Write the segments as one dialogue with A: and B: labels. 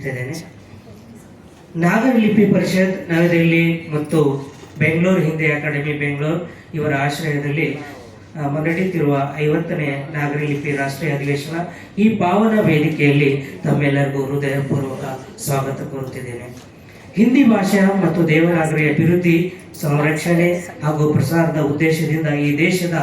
A: ಇಟ್ಟಿದ್ದೇನೆ. ನಾಗಲಿಪಿ ಪರಿಷತ್ ನವದೆಹಲಿ ಮತ್ತು ಬೆಂಗಳೂರು ಹಿಂದಿ ಅಕಾಡೆಮಿ ಬೆಂಗಳೂರು ಇವರ ಆಶ್ರಯದಲ್ಲಿ ನಡೆಯುತ್ತಿರುವ 50ನೇ ನಾಗರಿಲಿಪಿ ರಾಷ್ಟ್ರೀಯ ಅಧಿವೇಶನ ಈ ಪಾವನ ವೇದಿಕೆಯಲ್ಲಿ ತಮ್ಮೆಲ್ಲರಿಗೂ ಹೃದಯಪೂರ್ವಕ ಸ್ವಾಗತ ಕೋರುತ್ತಿದ್ದೇನೆ. ಹಿಂದಿ ಭಾಷೆ ಮತ್ತು ದೇವನಾಗರಿ ಅಭಿವೃದ್ಧಿ, ಸಂರಕ್ಷಣೆ ಹಾಗೂ ಪ್ರಸಾರದ ಉದ್ದೇಶದಿಂದ ಈ ದೇಶದ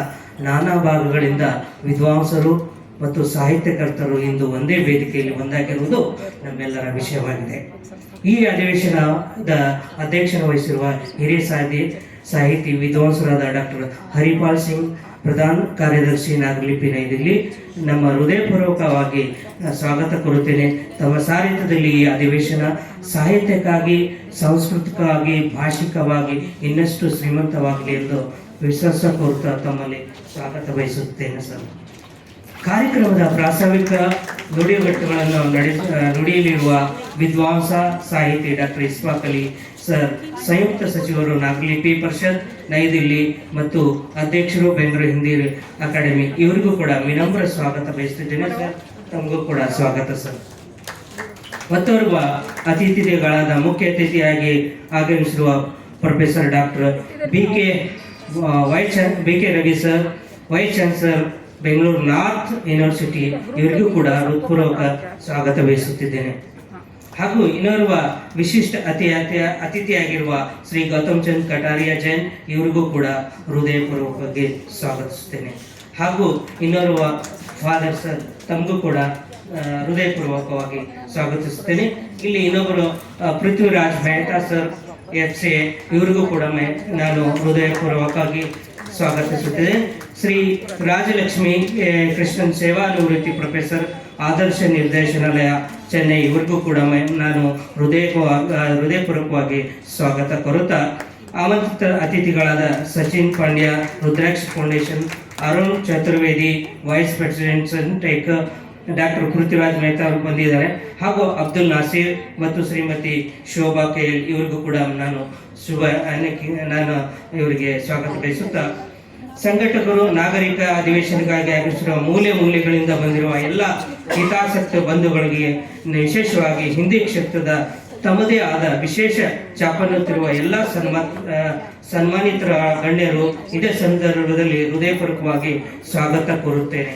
A: ನಾನಾ ಭಾಗಗಳಿಂದ ವಿದ್ವಾಂಸರು ಮತ್ತು ಸಾಹಿತ್ಯಕರ್ತರು ಇಂದು ಒಂದೇ ವೇದಿಕೆಯಲ್ಲಿ ಒಂದಾಗಿರುವುದು ನಮ್ಮೆಲ್ಲರ ವಿಷಯವಾಗಿದೆ. ಈ ಅಧಿವೇಶನದ ಅಧ್ಯಕ್ಷತೆ ವಹಿಸಿರುವ ಹಿರಿಯ ಸಾಹಿತಿ ವಿದ್ವಾಂಸರಾದ ಡಾಕ್ಟರ್ ಹರಿಪಾಲ್ ಸಿಂಗ್, ಪ್ರಧಾನ ಕಾರ್ಯದರ್ಶಿ ನಾಗಲಿಪಿ ನೈದಿಲ್ಲಿ, ನಮ್ಮ ಹೃದಯಪೂರ್ವಕವಾಗಿ ಸ್ವಾಗತ ಕೋರುತ್ತೇನೆ. ತಮ್ಮ ಸಾಹಿತ್ಯದಲ್ಲಿ ಈ ಅಧಿವೇಶನ ಸಾಹಿತ್ಯಕ್ಕಾಗಿ, ಸಾಂಸ್ಕೃತಿಕವಾಗಿ, ಭಾಷಿಕವಾಗಿ ಇನ್ನಷ್ಟು ಶ್ರೀಮಂತವಾಗಲಿ ಎಂದು ವಿಶ್ವಾಸ ಕೋರುತ್ತಾ ತಮ್ಮಲ್ಲಿ ಸ್ವಾಗತ ಬಯಸುತ್ತೇನೆ ಸರ್. ಕಾರ್ಯಕ್ರಮದ ಪ್ರಾಸ್ತಾವಿಕ ನುಡಿಗಟ್ಟುಗಳನ್ನು ನುಡಿಯಲಿರುವ ವಿದ್ವಾಂಸ ಸಾಹಿತಿ ಡಾಕ್ಟರ್ ಇಸ್ಫಾಕ್ ಅಲಿ ಸರ್, ಸಂಯುಕ್ತ ಸಚಿವರು ನಾಗಲಿಪಿ ಪರಿಷತ್ ನೈದಿಲ್ಲಿ ಮತ್ತು ಅಧ್ಯಕ್ಷರು ಬೆಂಗಳೂರು ಹಿಂದಿ ಅಕಾಡೆಮಿ, ಇವರಿಗೂ ಕೂಡ ವಿನಮ್ರ ಸ್ವಾಗತ ಬಯಸುತ್ತಿದ್ದೇನೆ ಸರ್. ತಮಗೂ ಕೂಡ ಸ್ವಾಗತ ಸರ್. ಮತ್ತೋರ್ವ ಅತಿಥಿಗಳಾದ ಮುಖ್ಯ ಅತಿಥಿಯಾಗಿ ಆಗಮಿಸಿರುವ professor doctor B K Ravi sir, vice chancellor Bengaluru north university, ಇವರಿಗೂ ಕೂಡ ಹೃತ್ಪೂರ್ವಕ ಸ್ವಾಗತ ಬಯಸುತ್ತಿದ್ದೇನೆ. ಹಾಗೂ ಇನ್ನೋರ್ವ ವಿಶಿಷ್ಟ ಅತಿಥಿಯಾಗಿರುವ ಶ್ರೀ ಗೌತಮ್ ಚಂದ್ ಕಟಾರಿಯಾ ಜೈನ್, ಇವರಿಗೂ ಕೂಡ ಹೃದಯಪೂರ್ವಕವಾಗಿ ಸ್ವಾಗತಿಸುತ್ತೇನೆ. ಹಾಗೂ ಇನ್ನೋರ್ವ ಫಾದರ್ ಸರ್, ತಮಗೂ ಕೂಡ ಹೃದಯಪೂರ್ವಕವಾಗಿ ಸ್ವಾಗತಿಸುತ್ತೇನೆ. ಇಲ್ಲಿ ಇನ್ನೊಬ್ಬರು ಪೃಥ್ವಿರಾಜ್ ಮೆಹ್ತಾ ಸರ್ FC, ಇವರಿಗೂ ಕೂಡ ನಾನು ಹೃದಯಪೂರ್ವಕವಾಗಿ ಸ್ವಾಗತಿಸುತ್ತೇನೆ. ಶ್ರೀ ರಾಜಲಕ್ಷ್ಮಿ ಕೃಷ್ಣನ್ ಸೇವಾ ನಿವೃತ್ತಿ ಪ್ರೊಫೆಸರ್, ಆದರ್ಶ ನಿರ್ದೇಶನಾಲಯ ಚೆನ್ನೈ, ಇವರಿಗೂ ಕೂಡ ನಾನು ಹೃದಯಪೂರ್ವಕವಾಗಿ ಸ್ವಾಗತ ಕೋರುತ್ತಾ, ಆಮಂತ್ರಿತ ಅತಿಥಿಗಳಾದ Sachin Pandya, Rudraksha foundation, Arun Chaturvedi, vice president ಟೇಕ್, ಡಾಕ್ಟರ್ ಪೃಥ್ವಿರಾಜ್ ಮೆಹ್ತಾ ಅವರು ಬಂದಿದ್ದಾರೆ. ಹಾಗೂ ಅಬ್ದುಲ್ ನಾಸೀರ್ ಮತ್ತು ಶ್ರೀಮತಿ ಶೋಭಾ KL, ಇವರಿಗೂ ಕೂಡ ನಾನು ಇವರಿಗೆ ಸ್ವಾಗತ ಬಯಸುತ್ತಾ, ಸಂಘಟಕರು, ನಾಗರಿಕ ಅಧಿವೇಶನಕ್ಕಾಗಿ ಆಗಮಿಸಿರುವ ಮೂಲೆಗಳಿಂದ ಬಂದಿರುವ ಎಲ್ಲ ಹಿತಾಸಕ್ತ ಬಂಧುಗಳಿಗೆ, ವಿಶೇಷವಾಗಿ ಹಿಂದಿ ಕ್ಷೇತ್ರದ ತಮ್ಮದೇ ಆದ ವಿಶೇಷ ಚಾಪನ್ನುತ್ತಿರುವ ಎಲ್ಲ ಸನ್ಮಾನಿತರ ಗಣ್ಯರು, ಇದೇ ಸಂದರ್ಭದಲ್ಲಿ ಹೃದಯಪೂರ್ವಕವಾಗಿ ಸ್ವಾಗತ ಕೋರುತ್ತೇನೆ.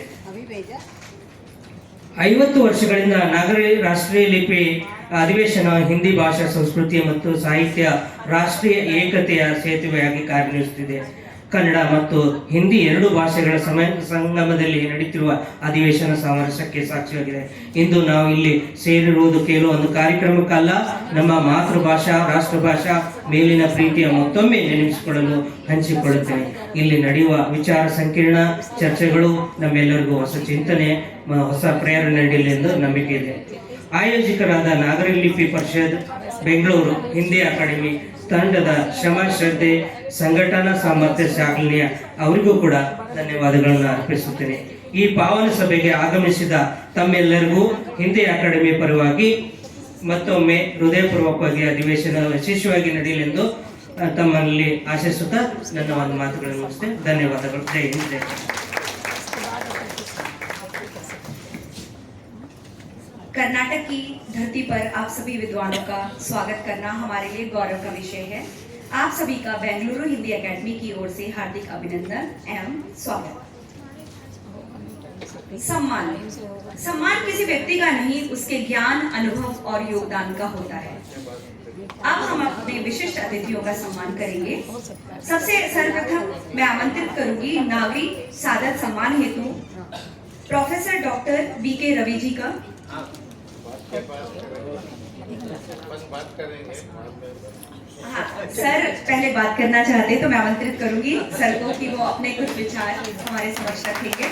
A: 50 ವರ್ಷಗಳಿಂದ ರಾಷ್ಟ್ರೀಯ ಲಿಪಿ ಅಧಿವೇಶನ ಹಿಂದಿ ಭಾಷಾ, ಸಂಸ್ಕೃತಿ ಮತ್ತು ಸಾಹಿತ್ಯ ರಾಷ್ಟ್ರೀಯ ಏಕತೆಯ ಸೇತುವೆಯಾಗಿ ಕಾರ್ಯನಿರ್ವಹಿಸುತ್ತಿದೆ. ಕನ್ನಡ ಮತ್ತು ಹಿಂದಿ ಎರಡು ಭಾಷೆಗಳ ಸಂಗಮದಲ್ಲಿ ನಡೆಯುತ್ತಿರುವ ಅಧಿವೇಶನ ಸಾಮರಸ್ಯಕ್ಕೆ ಸಾಕ್ಷಿಯಾಗಿದೆ. ಇಂದು ನಾವು ಇಲ್ಲಿ ಸೇರಿರುವುದು ಕೇವಲ ಒಂದು ಕಾರ್ಯಕ್ರಮಕ್ಕಲ್ಲ, ನಮ್ಮ ಮಾತೃಭಾಷಾ, ರಾಷ್ಟ್ರಭಾಷಾ ಮೇಲಿನ ಪ್ರೀತಿಯ ಮತ್ತೊಮ್ಮೆ ನೆನಪಿಸಿಕೊಳ್ಳಲು ಹಂಚಿಕೊಳ್ಳುತ್ತೇನೆ. ಇಲ್ಲಿ ನಡೆಯುವ ವಿಚಾರ ಸಂಕಿರಣ ಚರ್ಚೆಗಳು ನಮ್ಮೆಲ್ಲರಿಗೂ ಹೊಸ ಚಿಂತನೆ, ಹೊಸ ಪ್ರೇರಣೆ ನೀಡಲಿ ಎಂದು ನಂಬಿಕೆ ಇದೆ. ಆಯೋಜಕರಾದ ನಾಗರಿಲಿಪಿ ಪರಿಷತ್ ಬೆಂಗಳೂರು ಹಿಂದಿ ಅಕಾಡೆಮಿ ತಂಡದ ಶ್ರಮ, ಶ್ರದ್ಧೆ, ಸಂಘಟನಾ ಸಾಮರ್ಥ್ಯ ಶ್ಲಾಘನೀಯ, ಅವರಿಗೂ ಕೂಡ ಧನ್ಯವಾದಗಳನ್ನು ಅರ್ಪಿಸುತ್ತೇನೆ. ಈ ಪಾವನ ಸಭೆಗೆ ಆಗಮಿಸಿದ ತಮ್ಮೆಲ್ಲರಿಗೂ ಹಿಂದಿ ಅಕಾಡೆಮಿ ಪರವಾಗಿ ಮತ್ತೊಮ್ಮೆ ಹೃದಯಪೂರ್ವಕವಾಗಿ ಅಧಿವೇಶನ ಯಶಸ್ವಿಯಾಗಿ ನಡೆಯಲೆಂದು ತಮ್ಮಲ್ಲಿ ಆಶಿಸುತ್ತಾ ನನ್ನ ಒಂದು ಮಾತುಗಳನ್ನು ಮುಗಿಸ್ತೇನೆ. ಧನ್ಯವಾದಗಳು. ಜೈ ಹಿಂದ್, ಜೈ ಕನ್ನಡ.
B: कर्नाटक की धरती पर आप सभी विद्वानों का स्वागत करना हमारे लिए गौरव का विषय है. आप सभी का बेंगलुरु हिंदी एकेडमी की ओर से हार्दिक अभिनंदन एवं स्वागत. सम्मान किसी व्यक्ति का नहीं, उसके ज्ञान, अनुभव और योगदान का होता है. अब हम अपने विशिष्ट अतिथियों का सम्मान करेंगे. सबसे सर्वप्रथम मैं आमंत्रित करूंगी नागरिक सादर सम्मान हेतु professor doctor BK Ravi ji का. हाँ सर, पहले बात करना चाहते तो मैं आमंत्रित करूंगी सर को कि वो अपने कुछ विचार हमारे समक्ष रखेंगे.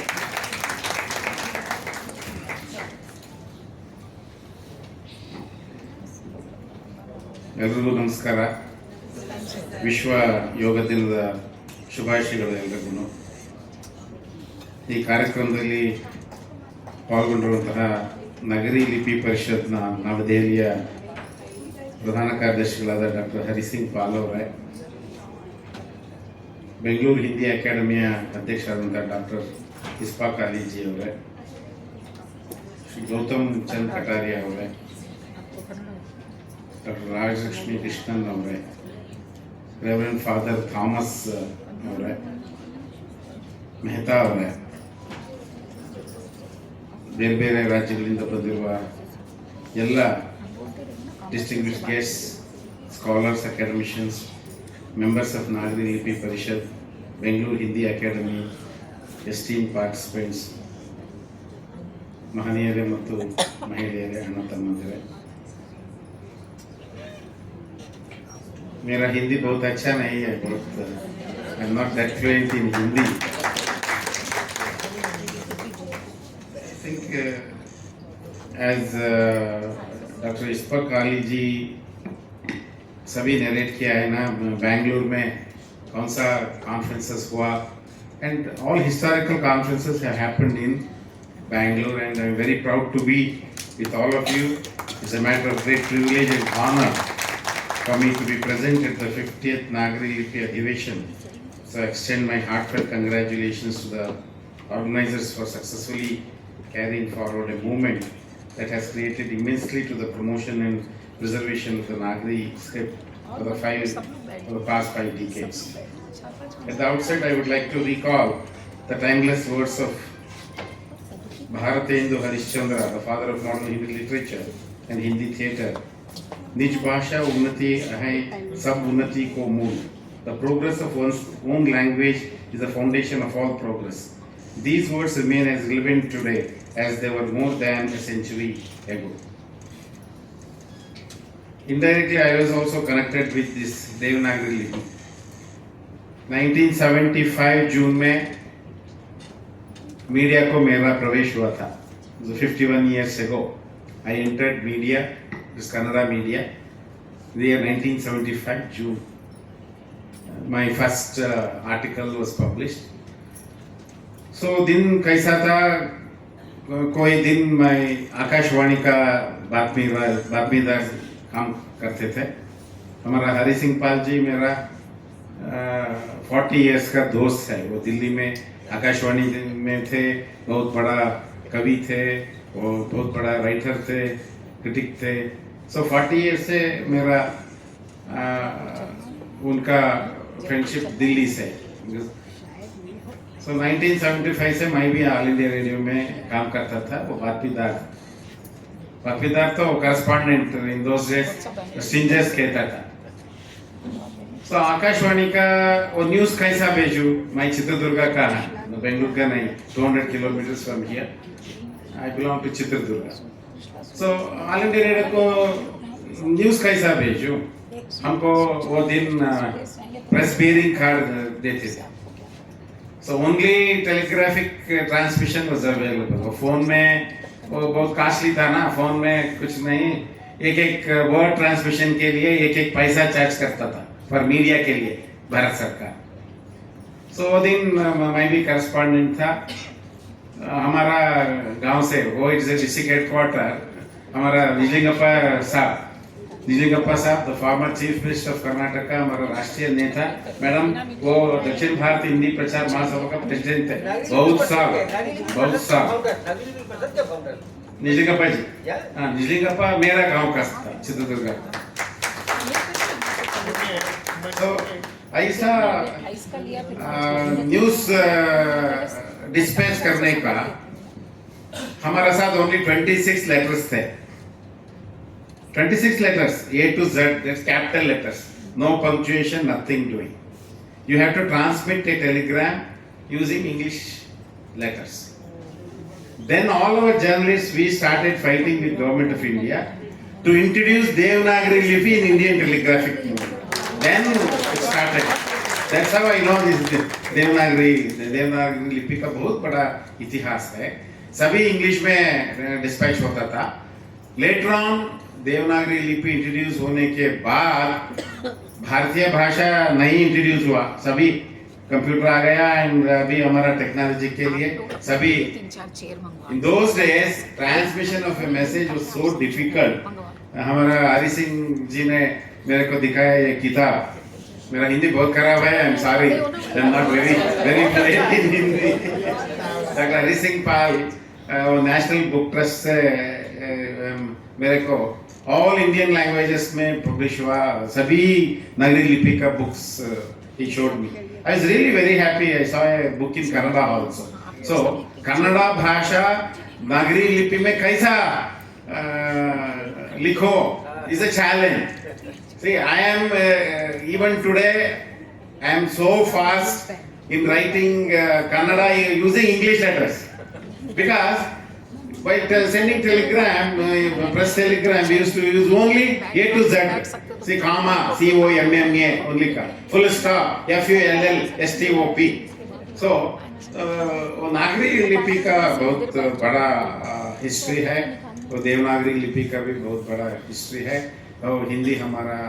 C: ಎಲ್ಲರಿಗೂ ನಮಸ್ಕಾರ. ವಿಶ್ವ ಯೋಗ ದಿನದ ಶುಭಾಶಯಗಳು ಎಲ್ಲರಿಗೂ. ಈ ಕಾರ್ಯಕ್ರಮದಲ್ಲಿ ಪಾಲ್ಗೊಂಡಿರುವಂತಹ ನಗರಿ ಲಿಪಿ ಪರಿಷತ್ನ ನವದೆಹಲಿಯ ಪ್ರಧಾನ ಕಾರ್ಯದರ್ಶಿಗಳಾದ ಡಾಕ್ಟರ್ ಹರಿಸಿಂಗ್ ಪಾಲ್ ಅವರೇ, ಬೆಂಗಳೂರು ಹಿಂದಿ ಅಕಾಡೆಮಿಯ ಅಧ್ಯಕ್ಷರಾದಂಥ ಡಾಕ್ಟರ್ ಇಸ್ಫಾಕ್ ಅಲಿ ಜಿ ಅವರೇ, ಶ್ರೀ ಗೌತಮ್ ಚಂದ್ ಕಟಾರಿಯಾ ಅವರೇ, ಡಾಕ್ಟರ್ ರಾಜಲಕ್ಷ್ಮಿ ಕೃಷ್ಣನ್ ಅವರೇ, ರೆವರೆಂಡ್ ಫಾದರ್ ಥಾಮಸ್ ಅವರೇ, ಮೆಹ್ತಾ ಅವರೇ, ಬೇರೆ ಬೇರೆ ರಾಜ್ಯಗಳಿಂದ ಬಂದಿರುವ ಎಲ್ಲ distinguished guests, scholars, academicians, members of Nagari Lipi Parishad, Bengaluru Hindi academy, esteem participants, ಮಹನೀಯರೇ ಮತ್ತು ಮಹಿಳೆಯರೇ, ಅಣ್ಣ ತಮ್ಮಂದಿರೇ, मेरा हिंदी बहुत अच्छा नहीं है, बहुत I am not that fluent in Hindi. I think as doctor Ishfaq Ali ji सभी नरेट किया है ना, बेंगलुरु में कौन सा कॉन्फ्रेंसेस हुआ, and all historical conferences have happened in Bangalore, and I am very proud to be with all of you. It's a matter of great privilege and honor for me to be present at the 50th Nagari Lipi Adhiveshan. So I extend my heartfelt congratulations to the organizers for successfully carrying forward a movement that has created immensely to the promotion and preservation of the Nagari script for the past 5 decades. At the outset, I would like to recall the timeless words of Bharatendu Harishchandra, the father of modern Hindi literature and Hindi theatre. निज भाषा उन्नति है सब उन्नति को मूल. The progress of one's own language is the foundation of all progress. These words remain as relevant today as they were more than a century ago. Indirectly, I was also connected with this Devanagari Lipi. 1975 जून में media को मेरा प्रवेश हुआ था. 51 years ago, I entered media, this Kannada media, the year 1975 June. My first article was published. So दिन कैसा था, कोई दिन मैं आकाशवाणी का बातमीदार काम करते थे. हमारा हरि सिंह पाल जी मेरा 40 years का दोस्त है. वो दिल्ली में आकाशवाणी में थे, बहुत बड़ा कवि थे, वो बहुत बड़ा राइटर थे, क्रिटिक थे. सो 40 years से मेरा उनका फ्रेंडशिप दिल्ली से. सो 1975 से मैं भी ऑल इंडिया रेडियो में काम करता था. वो बातमीदार तो correspondent in those days strangers कहता था. सो आकाशवाणी का वो न्यूज़ कैसा भेजूँ, मैं चित्रदुर्गा का है, बेंगलुरु का नहीं, 200 kilometers from here. I belong to Chitradurga. So All India Radio को न्यूज़ कैसा भेजूँ, हमको वो दिन प्रेस बेयरिंग कार्ड देते थे. So only telegraphic transmission was available. वो फोन में वो बहुत कॉस्टली था ना, फोन में कुछ नहीं, एक वर्ड ट्रांसमिशन के लिए एक पैसा चार्ज करता था पर मीडिया के लिए भारत सरकार. सो वो दिन मैं भी करस्पॉन्डेंट था. हमारा गांव से वो इट्स डिस्ट्रिक्ट हेडक्वार्टर, हमारा निजलिंगप्पा साहब the former chief minister of Karnataka, हमारा राष्ट्रीय नेता. मैडम वो दक्षिण भारत हिंदी प्रचार महासभा का प्रेसिडेंट थे बहुत साल. निजलिंगप्पा जी, हाँ निजलिंगप्पा मेरा गांव का था, चित्रदुर्गा. तो ऐसा न्यूज़ डिस्पैच करने का हमारा साथ ओनली 26 लेटर्स थे. 26 letters, A to Z, that's capital letters, no punctuation, nothing doing. You have to transmit a telegram using English letters. Then all our journalists, we started fighting with Government of India to introduce Devanagari Lipi in Indian telegraphic movement. Then it started. That's how I know this Devanagari Lipi का बहुत बड़ा इतिहास है. सभी English में dispatch होता था. Later on Devanagari लिपि इंट्रोड्यूस होने के बाद भारतीय भाषा नहीं इंट्रोड्यूस हुआ, सभी कंप्यूटर आ गया. एंड अभी हमारा टेक्नोलॉजी के लिए सभी in those days transmission of a message was so difficult. हमारा हरि सिंह जी ने मेरे को दिखाया ये किताब. मेरा हिंदी बहुत खराब है, I am sorry, I am not very fluent in Hindi. Doctor Hari Singh Pal National Book Trust से मेरे को ऑल इंडियन लैंग्वेजेस में पब्लिश हुआ, सभी नगरी लिपि का books he showed me. I was really very happy. I saw a book in Kannada also. So Kannada भाषा नगरी लिपि में कैसा लिखो is a challenge. See, I am even today I am so fast in writing Kannada using English letters, because by sending telegram, press telegram, we used to use only A to Z. See, comma, COMMA, only full stop, FULL STOP. So, नागरी लिपि का बहुत बड़ा history है, और देवनागरी लिपि का भी बहुत बड़ा हिस्ट्री है. और हिंदी हमारा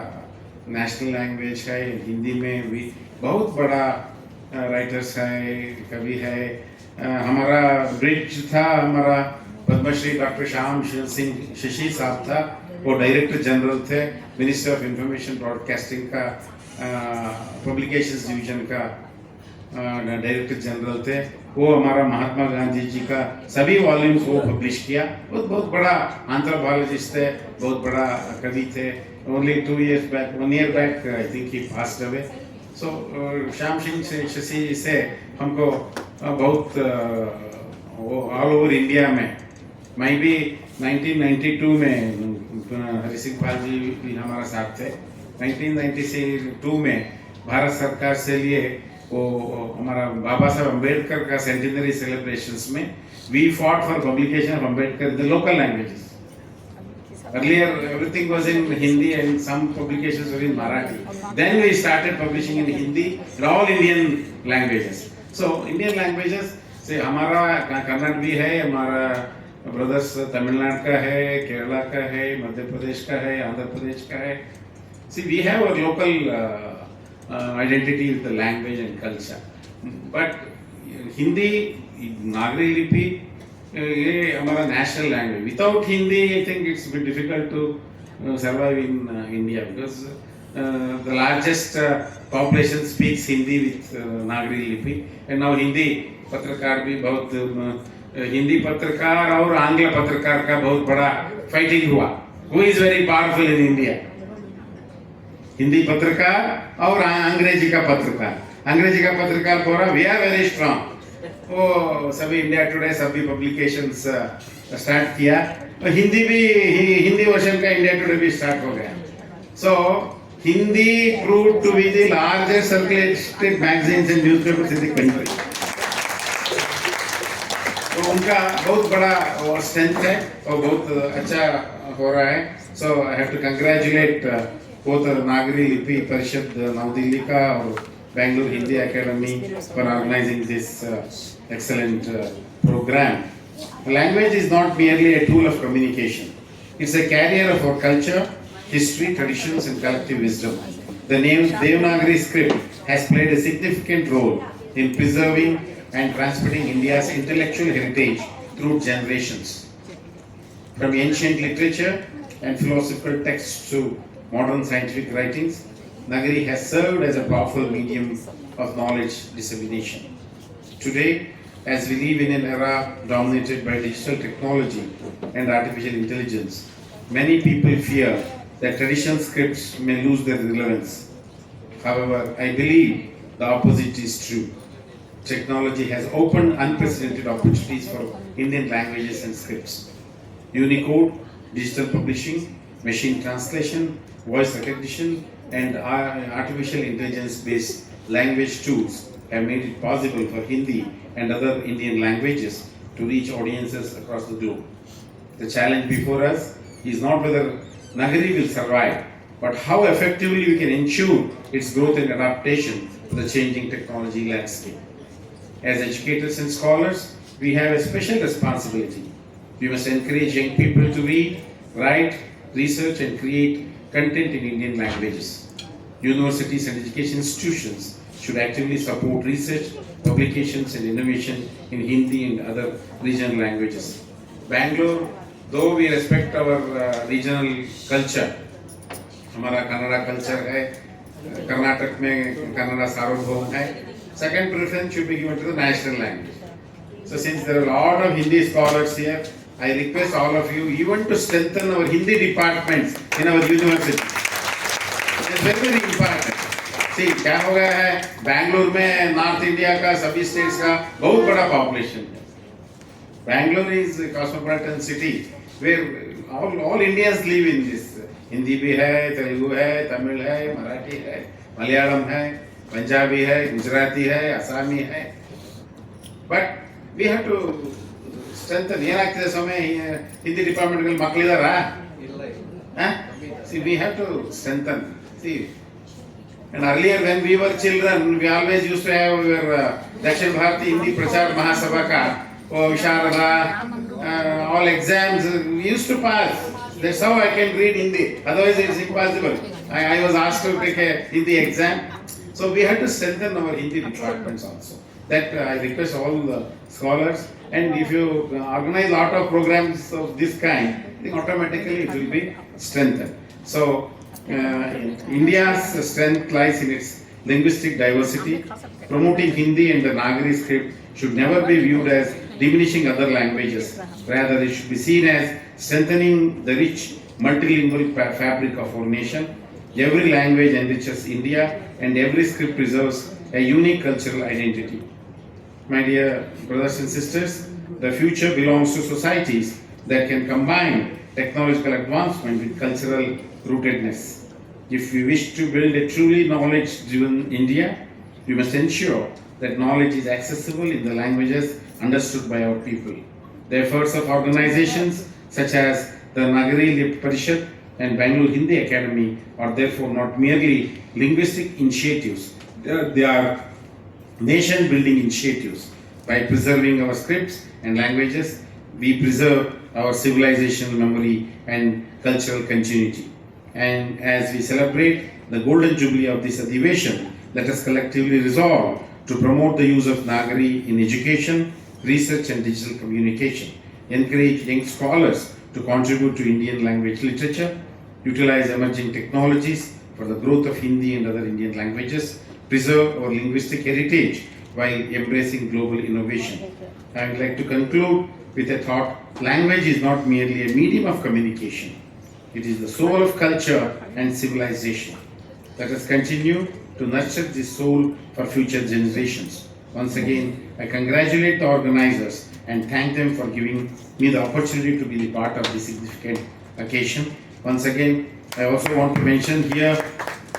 C: नेशनल लैंग्वेज है. हिंदी में भी बहुत बड़ा राइटर्स है, कवि है. हमारा ब्रिज था, हमारा पद्मश्री डॉक्टर श्याम सिंह शशि साहब था, वो डायरेक्टर जनरल थे मिनिस्ट्री ऑफ इंफॉर्मेशन ब्रॉडकास्टिंग का, पब्लिकेशंस डिवीजन का डायरेक्टर जनरल थे. वो हमारा महात्मा गांधी जी का सभी वॉल्यूम्स वो पब्लिश किया. बहुत बड़ा एंथ्रोपोलॉजिस्ट थे, बहुत बड़ा कवि थे. Only 2 years back, 1 year back, I think he passed away. So Shyam Singh Shashi से हमको बहुत ऑल ओवर इंडिया में, मैं भी 1992 में हरि सिंह पाल जी भी हमारा साथ थे. 1992 में भारत सरकार से लिए वो हमारा बाबा साहब अम्बेडकर का सेंटिनरी सेलिब्रेशंस में we fought for publication of Ambedkar in the local languages. Earlier everything was in Hindi and some publications were in Marathi. Then we started publishing in Hindi in all Indian languages. So Indian languages से हमारा कन्नड़ भी है, हमारा brothers Tamil Nadu का है, केरला का है, मध्य प्रदेश का है, आंध्र प्रदेश का है. See, we have our local identity with the language and culture. But Hindi, नागरी लिपि, ये हमारा national language. Without Hindi I think it's bit difficult to survive in India, because the largest population speaks Hindi with नागरी लिपि. And now Hindi पत्रकार भी बहुत, हिंदी पत्रकार और आंग्ल पत्रकार का बहुत बड़ा फाइटिंग हुआ. Who is very powerful in India? Hindi पत्रकार और अंग्रेजी का पत्रकार. अंग्रेजी का पत्रकार बोला वी आर वेरी स्ट्रांग. वो सभी इंडिया टुडे सभी पब्लिकेशंस स्टार्ट किया, और हिंदी भी, हिंदी वर्जन का इंडिया टुडे भी स्टार्ट हो गया. So Hindi prove to be the largest circulated magazines and newspapers in the country. तो उनका बहुत बड़ा स्ट्रेंथ है और बहुत अच्छा हो रहा है. So I have to congratulate both Nagari Lipi Parishad नव दिल्ली का और Bangalore Hindi Academy for organizing this excellent program. Language is not merely a tool of communication. It's a carrier of our culture, history, traditions and collective wisdom. The name Devanagari script has played a significant role in preserving and transmitting India's intellectual heritage through generations. From ancient literature and philosophical texts to modern scientific writings, Nagari has served as a powerful medium of knowledge dissemination. Today, as we live in an era dominated by digital technology and artificial intelligence, many people fear that traditional scripts may lose their relevance. However, I believe the opposite is true. Technology has opened unprecedented opportunities for Indian languages and scripts. Unicode, digital publishing, machine translation, voice recognition, and artificial intelligence-based language tools have made it possible for Hindi and other Indian languages to reach audiences across the globe. The challenge before us is not whether Nagari will survive, but how effectively we can ensure its growth and adaptation to the changing technology landscape. As educators and scholars, we have a special responsibility. We must encourage young people to read, write, research and create content in Indian languages. Universities and education institutions should actively support research, publications and innovation in Hindi and other regional languages. Bangalore, though we respect our regional culture, हमारा Kannada culture है, कर्नाटक में कन्नड़ा सार्वभौम है, second preference should be given to the national language. So since there are a lot of Hindi scholars here, I request all of you even to strengthen our Hindi departments in our university. It is very very important. See, क्या हो गया है बैंगलोर में north India का सभी states का बहुत बड़ा पॉपुलेशन है. Bangalore is a cosmopolitan city where all Indians live in this. Hindi भी है, तेलुगु है, तमिल है, मराठी है, मलयालम है, पंजाबी है, गुजराती है, असमी है. But we have to strengthen. ಏನಾಗ್ತಿದೆ ಸ್ವಾಮಿ ಹಿಂದಿ ಡಿಪಾರ್ಟ್ಮೆಂಟ್ ಮಕ್ಕಳಿದಾರಾ? See, we have to strengthen. See, and earlier when we were children, we always used to have our Dakshin Bharati Hindi Prachar Mahasabha ka, Visharada, all exams we used to pass. That's how I can read Hindi. Otherwise, it's impossible. I was asked to take a Hindi exam, so we had to strengthen our Hindi departments also. That I request all the scholars. And if you organize a lot of programs of this kind, I think automatically it will be strengthened. So, India's strength lies in its linguistic diversity. Promoting Hindi and the Nagari script should never be viewed as diminishing other languages. Rather, it should be seen as strengthening the rich multilingual fabric of our nation. Every language enriches India, and every script preserves a unique cultural identity. My dear brothers and sisters, the future belongs to societies that can combine technological advancement with cultural rootedness. If we wish to build a truly knowledge-driven India, we must ensure that knowledge is accessible in the languages understood by our people. The efforts of organizations such as the Nagari Lip Parishad and Bangalore Hindi Academy are therefore not merely linguistic initiatives, they are nation-building initiatives. By preserving our scripts and languages, we preserve our civilizational memory and cultural continuity. And as we celebrate the golden jubilee of this Adhiveshan, let us collectively resolve to promote the use of Nagari in education, research and digital communication, encourage young scholars to contribute to Indian language literature, utilize emerging technologies for the growth of Hindi and other Indian languages, preserve our linguistic heritage while embracing global innovation. I would like to conclude with a thought: language is not merely a medium of communication, it is the soul of culture and civilization. Let us continue to nurture this soul for future generations. Once again, I congratulate the organizers and thank them for giving me the opportunity to be the part of this significant occasion. Once again, I also want to mention here,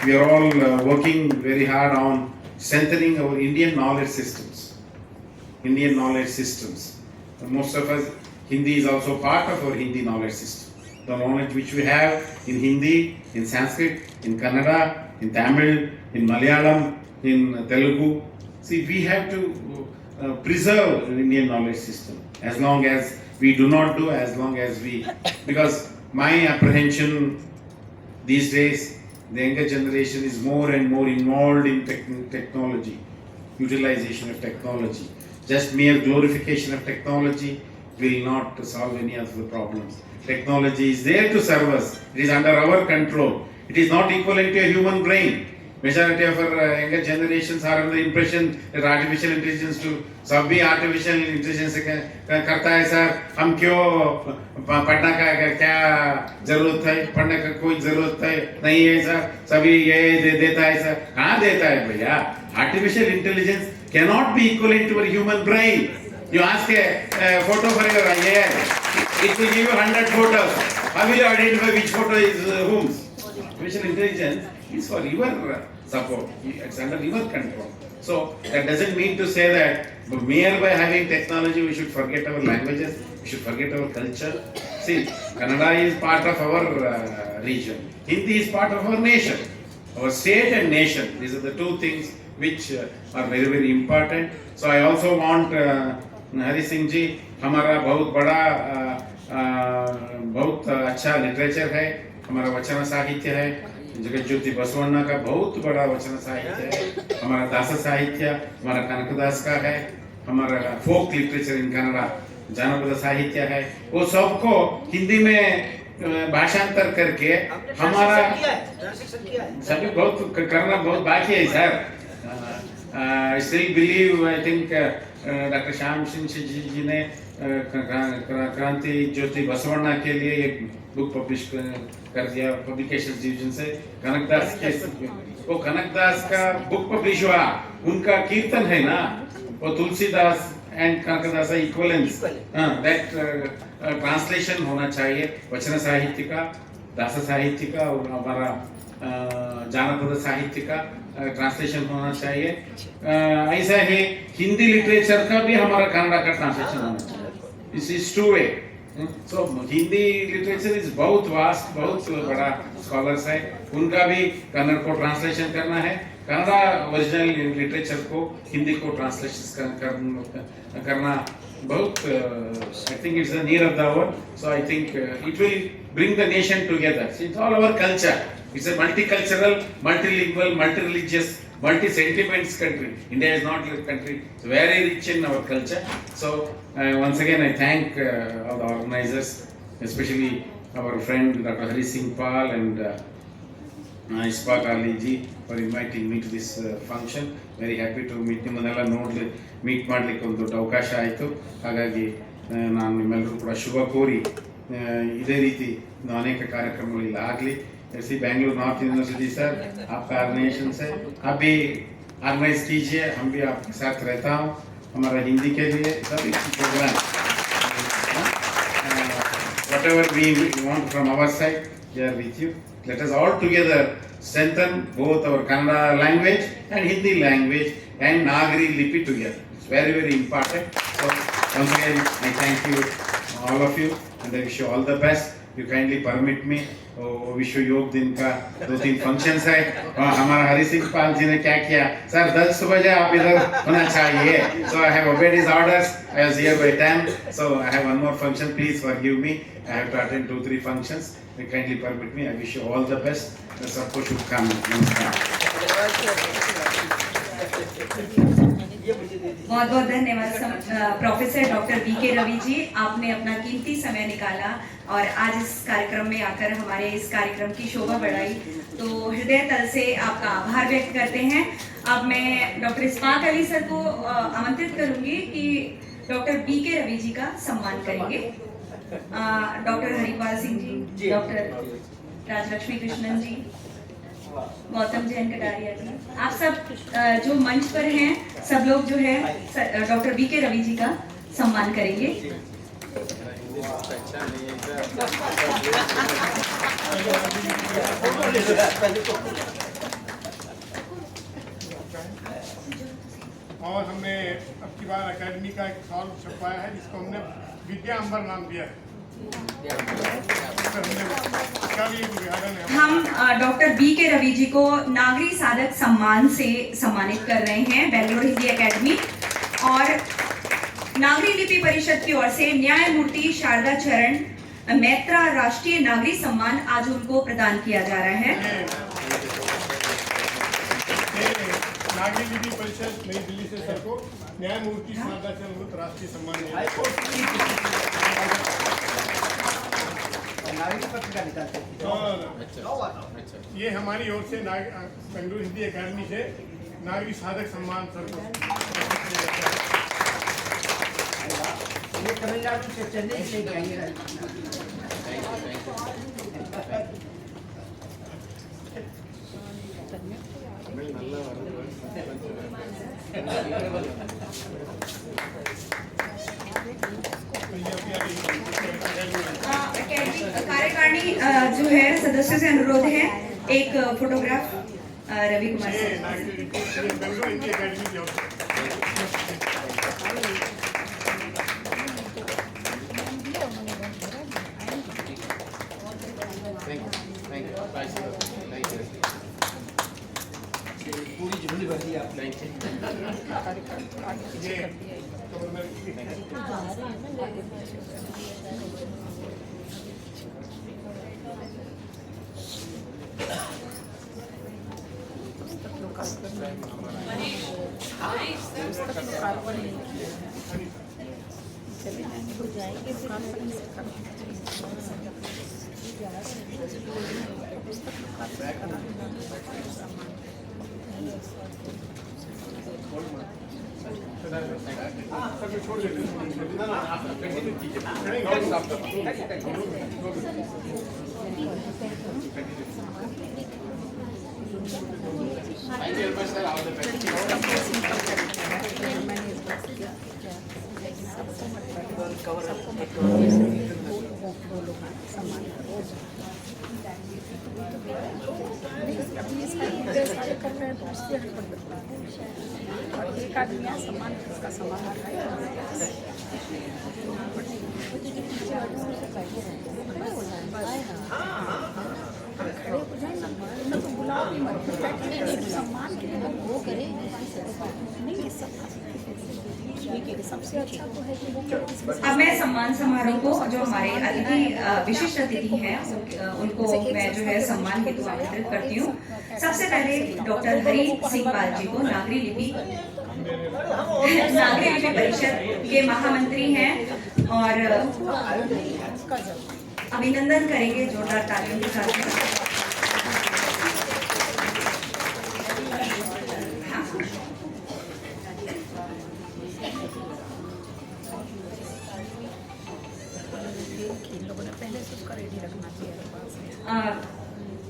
C: we are all working very hard on strengthening our Indian knowledge systems. Indian knowledge systems. Most of us, Hindi is also part of our Hindi knowledge system. The knowledge which we have in Hindi, in Sanskrit, in Kannada, in Tamil, in Malayalam, in Telugu. See, we have to preserve the Indian knowledge system. As long as we do not do, as long as we, because my apprehension these days, the younger generation is more and more involved in technology, utilization of technology. Just mere glorification of technology will not solve any of the problems. Technology is there to serve us. It is under our control. It is not equivalent to a human brain. Majority of our younger generations are under the impression that artificial intelligence to सब भी artificial intelligence करता है sir. हम क्यों पढ़ने का क्या जरूरत है? पढ़ने का कोई जरूरत है नहीं है सर. सभी ये देता है सर. कहाँ देता है भैया? Artificial intelligence cannot be equivalent to a human brain. You ask a photo for your AI, it will give you 100 photos. How will you identify which photo is whom's? Artificial intelligence is for your support. It's under your control. So that doesn't mean to say that mere by having technology we should forget our languages, we should forget our culture. See, Kannada is part of our region. Hindi is part of our nation, our state and nation. These are the two things which are very very important. So I also want Hari Singh ji, हमारा बहुत बड़ा बहुत अच्छा literature है, हमारा वचन साहित्य है. जगत ज्योति बसवण्णा का बहुत बड़ा वचन साहित्य है, हमारा दास साहित्य हमारा कनकदास का है, हमारा फोक लिटरेचर इन कन्नड़ा जानपद साहित्य है. वो सबको हिंदी में भाषांतर करके हमारा सभी बहुत करना बहुत बाकी है sir. I still believe, I think Dr. Shyam Singh ji ने क्रांति ज्योति बसवण्णा के लिए एक बुक पब्लिश कर दिया पब्लिकेशन डिवीजन से। कनकदास के वो कनकदास का बुक पब्लिश हुआ, उनका कीर्तन है ना वो Tulsidas and Kanakdas equivalence, that translation होना चाहिए वचन साहित्य का, दास साहित्य का और हमारा जानपद साहित्य का ट्रांसलेशन होना चाहिए। ऐसा ही हिंदी लिटरेचर का भी हमारा कन्नड़ा का ट्रांसलेशन होना चाहिए। This is two way. So Hindi literature is बहुत वास्ट, बहुत बड़ा स्कॉलर्स है, उनका भी कन्नड़ को ट्रांसलेशन करना है, कन्नड़ा ओरिजिनल लिटरेचर को हिंदी को ट्रांसलेशन करना बहुत I think it's the near of the hour. So I think it will bring the nation together. So it's all our culture. It's a multicultural, multilingual, multi-religious, multi-sentiments country. India is not a country. It's very rich in our culture. So once again I thank all the organizers, especially our friend Dr. Hari Singh Pal and Ishfaq Ali ji for inviting me to this function. Very happy to meet ನಿಮ್ಮನ್ನೆಲ್ಲ meet ಮಾಡಲಿಕ್ಕೆ ಒಂದು ದೊಡ್ಡ ಅವಕಾಶ ಆಯಿತು. ಹಾಗಾಗಿ ನಾನು ನಿಮ್ಮೆಲ್ಲರೂ ಕೂಡ ಶುಭ ಕೋರಿ ಇದೇ ರೀತಿ ಅನೇಕ ಕಾರ್ಯಕ್ರಮಗಳಿಲ್ಲ ಆಗಲಿ। ऐसी बेंगलुरु नॉर्थ यूनिवर्सिटी सर आपका ऑर्गेनाइजेशन से आप भी ऑर्गेनाइज कीजिए, हम भी आपके साथ रहता हूँ हमारा हिंदी के लिए सभी programme whatever we want from our side we are with you. Let us all together strengthen both our Kannada language and Hindi language and Nagari Lipi together. It's very, very important. So once again, I thank you, all of you, and I wish you all the best. You kindly permit me. विश्व योग दिन का 2-3 functions है। हमारा हरि सिंह पाल जी ने क्या किया, sir 10 बजे आप इधर होना चाहिए। So I have obeyed his orders. I was here by 10. So I have one more function. Please forgive me. I have to attend 2-3 functions. You kindly permit me. I wish you all the best. सबको शुभकामनाएं।
B: बहुत बहुत धन्यवाद professor doctor BK Ravi ji, आपने अपना कीमती समय निकाला और आज इस कार्यक्रम में आकर हमारे इस कार्यक्रम की शोभा बढ़ाई, तो हृदय तल से आपका आभार व्यक्त करते हैं। अब मैं डॉक्टर इस्फाक अली सर को आमंत्रित करूंगी कि डॉक्टर बीके रवि जी का सम्मान करेंगे। डॉक्टर हरिपाल सिंह जी, डॉक्टर राजलक्ष्मी कृष्णन जी, गौतम जैन कटारिया जी, आप सब जो मंच पर हैं सब लोग जो है डॉक्टर बीके रवि जी का सम्मान करेंगे।
D: और हमने अब की बार अकेडमी का एक सॉल्व छपवाया है जिसको हमने विद्या अंबर नाम दिया है।
B: हम डॉक्टर बीके रवि जी को नागरी साधक सम्मान से सम्मानित कर रहे हैं बेंगलुरु हिंदी एकेडमी, और नागरी लिपि परिषद की ओर से न्यायमूर्ति शारदा चरण मैत्रा राष्ट्रीय नागरी सम्मान आज उनको प्रदान किया जा रहा है।
D: नागरी लिपि परिषद नई दिल्ली से सर को न्यायमूर्ति शारदा चरण राष्ट्रीय सम्मान ये हमारी ओर से बेंगलुरु हिंदी एकेडमी से नागरिक साधक सम्मान सर को
E: तमिलनाडु से चेन्नई से
B: कार्यकारिणी जो है सदस्यों से अनुरोध है एक photograph Ravi Kumar sir.
D: Bengaluru Hindi academy की ओर से
E: पूरी झोली भर दी आपने।
D: से छोड़ देते
C: Thank you very much, sir. All the best.
F: एक आदमी यहाँ सम्मान उसका सम्मान खड़े हो जाए ना तो बुलाओ भी मत सम्मान के लिए वो करे नहीं सबसे अच्छा तो है कि वो
B: अब मैं सम्मान समारोह को जो हमारे अतिथि विशिष्ट अतिथि हैं उनको मैं जो है सम्मान हेतु आमंत्रित करती हूँ। सबसे पहले डॉक्टर हरि सिंह पाल जी को नागरी लिपि परिषद के महामंत्री हैं और अभिनंदन करेंगे जोरदार तालियों के साथ।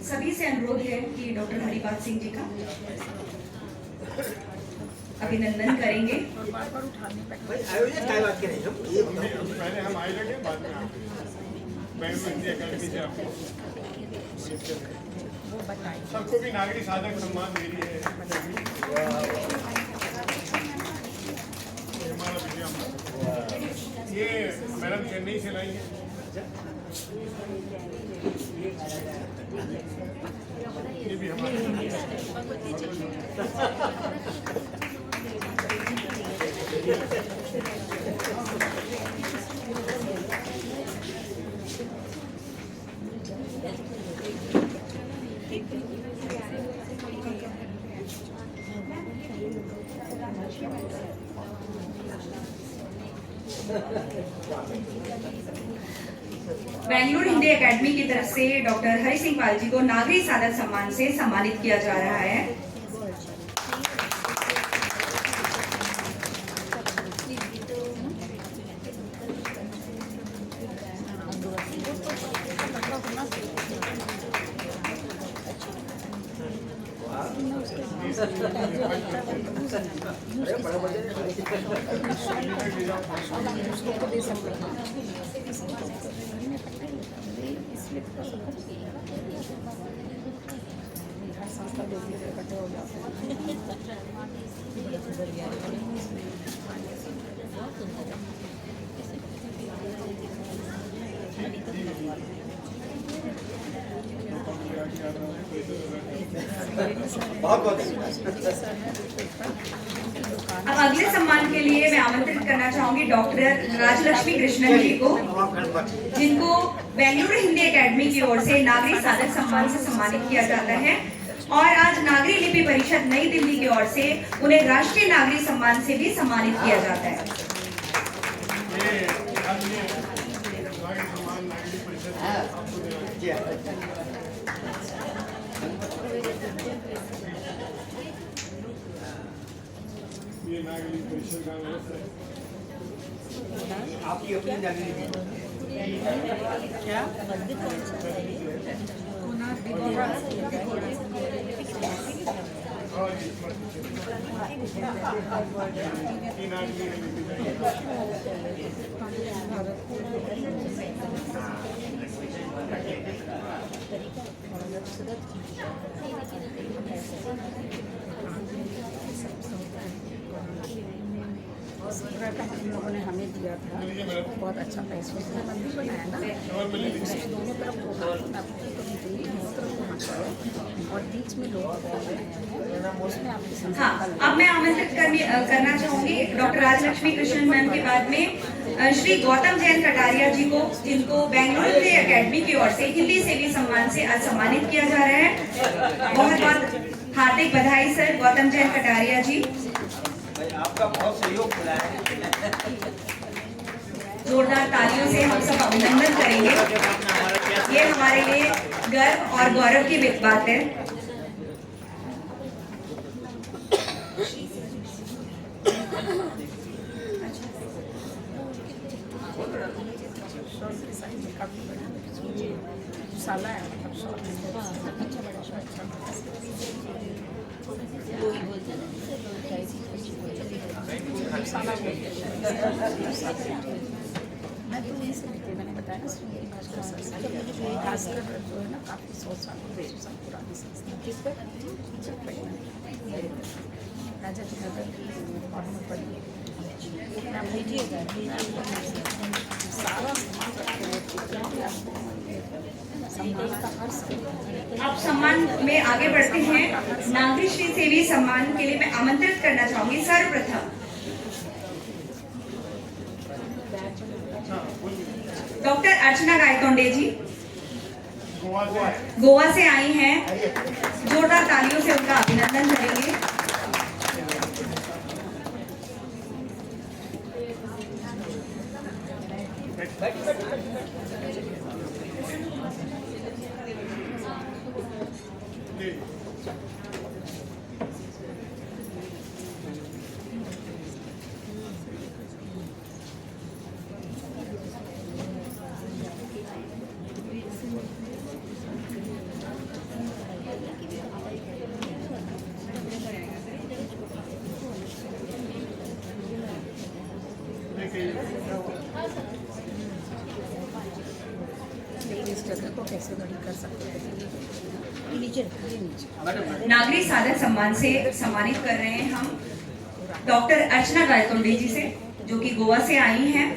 B: सभी से अनुरोध है कि डॉक्टर हरिपाल सिंह जी का अभिनंदन करेंगे।
E: आयोजक क्या बात करें हम ये बताओ।
D: पहले हम आए लगे बाद में आप बैंगलोर हिंदी अकेडमी से आपको सबको भी नागरिक साधक सम्मान दे रही है। ये मैडम चेन्नई से लाई है। ये भी हमारे
B: बेंगलुरु हिंदी एकेडमी की तरफ से डॉक्टर हरि सिंह पाल जी को नागरिक साधक सम्मान से सम्मानित किया जा रहा है। अब अगले सम्मान के लिए मैं आमंत्रित करना चाहूंगी डॉक्टर राजलक्ष्मी कृष्णन जी को, जिनको बेंगलुरु हिंदी एकेडमी की ओर से नागरिक साधक सम्मान से सम्मानित किया जाता है और आज नागरी लिपि परिषद नई दिल्ली की ओर से उन्हें राष्ट्रीय नागरिक सम्मान से भी सम्मानित किया जाता है।
D: ये नागरिक परिषद का
E: आपकी अपनी नागरिक क्या
F: हम लोगों ने हमें दिया था, बहुत अच्छा था। इसमें मंदिर बनाया ना, दोनों तरफ और बीच में लोग उसमें आपकी
B: हाँ, अब मैं आमंत्रित करना चाहूंगी डॉक्टर राजलक्ष्मी कृष्णन मैम के बाद में श्री गौतम जैन कटारिया जी को, जिनको बेंगलुरु हिंदी एकेडमी की ओर से हिंदी सेवी सम्मान से आज सम्मानित किया जा रहा है। बहुत बहुत हार्दिक बधाई सर गौतम जैन कटारिया जी।
E: आपका बहुत सहयोग मिला है।
B: जोरदार तालियों से हम सब अभिनंदन करेंगे। ये हमारे लिए गर्व और गौरव की बात है।
F: काफ़ी बड़ा साला है, मतलब शॉर्ट अच्छा बड़ा शॉर्ट साला बोलते हैं। मैं तो यही से लिखती, मैंने बताया ना श्रीहरि भास्कर सर से, भास्कर जो है ना काफ़ी 100 साल 200 साल पुरानी संस्था राजा जी नगर की और में पड़ी है। आप लीजिएगा सारा सामान रखे हुए चित्र सम्मान का हर
B: अब सम्मान में आगे बढ़ते हैं। नागरिक श्री सेवी सम्मान के लिए मैं आमंत्रित करना चाहूंगी सर्वप्रथम डॉक्टर अर्चना गायतोंडे जी, गोवा से आई हैं। जोरदार तालियों से उनका अभिनंदन करेंगे।
F: इस जगह को कैसे बड़ी कर सकते हैं। नीचे
B: नागरिक साधक सम्मान से सम्मानित कर रहे हैं हम डॉक्टर अर्चना गायतोंडे जी से, जो कि गोवा से आई हैं।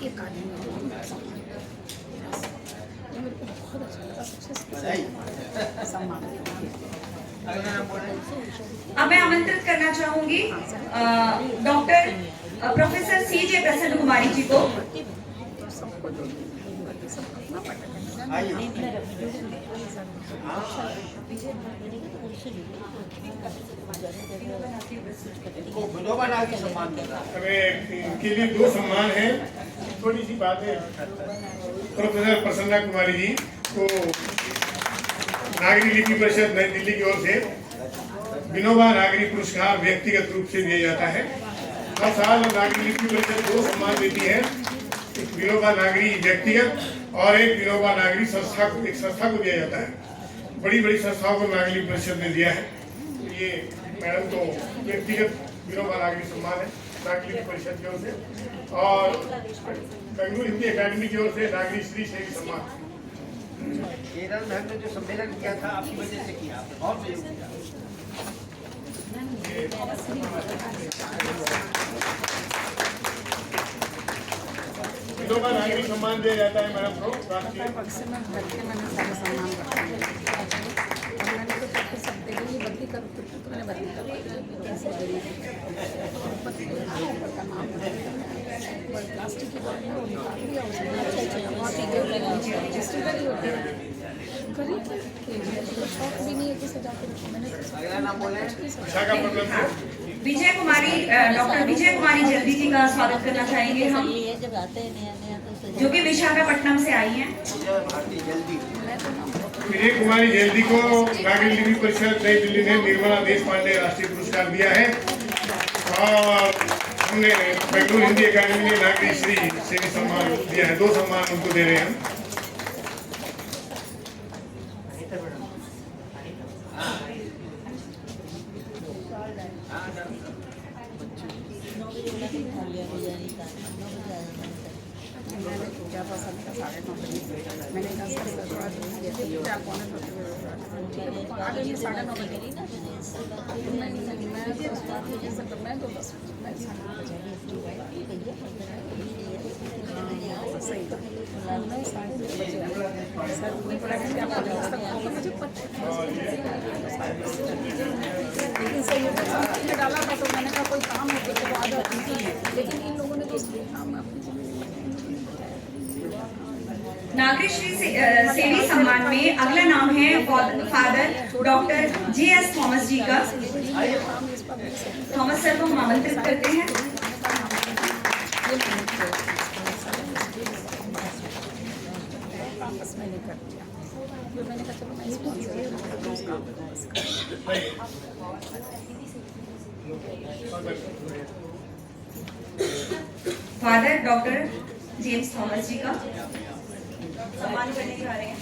F: एक आदमी मेरे को बहुत अच्छा लगा, सम्मान।
B: अब मैं आमंत्रित करना चाहूंगी डॉक्टर प्रोफेसर CJ प्रसन्न कुमारी जी को।
F: सबको जो
E: विनोबा नागरी सम्मान मिल रहा है।
D: हमें इनके लिए 2 सम्मान हैं। थोड़ी सी बात है, प्रोफेसर प्रसन्ना कुमारी जी को नागरिक लिपि परिषद नई दिल्ली की ओर से विनोबा नागरी पुरस्कार व्यक्तिगत रूप से दिया जाता है। हर साल नागरिक लिपि परिषद 2 सम्मान देती है, एक विनोबा नागरी व्यक्तिगत और एक विनोबा नागरी संस्था को, एक संस्था को दिया जाता है। बड़ी बड़ी संस्थाओं को नागरिक लिपि परिषद ने दिया है। ये मैडम को व्यक्तिगत विनोबा नागरी सम्मान है नागरिक लिपि परिषद की ओर से, और बेंगलुरु हिंदी अकादमी की ओर से नागरिक श्री सेवी सम्मान।
E: केरल में हमने जो सम्मेलन किया था आपकी वजह से किया, आपने बहुत सहयोग किया।
D: विनोबा नागरी सम्मान दिया जाता है मैडम को राष्ट्रीय।
F: पक्ष में बैठे मैंने सारे सम्मान रखा है। और मैंने तो करके सब दे दी, बदली कर तो मैंने बदली कर कैसे दे दी ऊपर का नाम प्लास्टिक की बॉडी में निकाल दिया उसमें। डिस्ट्रीब्यूटर होते हैं गरीब तो शौक भी नहीं है कि सजाते रखो। मैंने
E: अगला नाम बोले
D: विशाखापट्टनम से
B: विजय कुमारी डॉक्टर विजय कुमारी जल्दी जी का स्वागत करना चाहेंगे हम, जो कि विशाखापट्टनम से आई हैं।
E: भारती जल्दी
D: विजय कुमारी जयंती को नागरिक लिपि परिषद नई दिल्ली ने निर्मला देश पांडे राष्ट्रीय पुरस्कार दिया है, और हमने बेंगलुरु हिंदी अकादमी ने नागरिक श्री सेवी सम्मान दिया है। 2 सम्मान उनको दे रहे हैं हम।
F: मैंने पूजा पसंद का 9:30 मैंने 10 बजे पूजा पौने 9 बजे आगे में 9:30 बजे मैं तो 10 सही मैं 9:30 बजे सर कोई पड़ा कि आप 10 तक होगा मुझे पता लेकिन सही में डाला था, तो मैंने कहा कोई काम है तो बाद लेकिन इन लोगों ने तो काम अपनी
B: नागरिक श्री सेवी सम्मान में अगला नाम है father doctor JS Thomas ji का। थॉमस सर को हम आमंत्रित करते हैं।
F: वापस मैंने कर दिया, फिर मैंने कहा चलो मैं sponsor
B: father doctor James Thomas ji का सम्मान करने जा रहे हैं।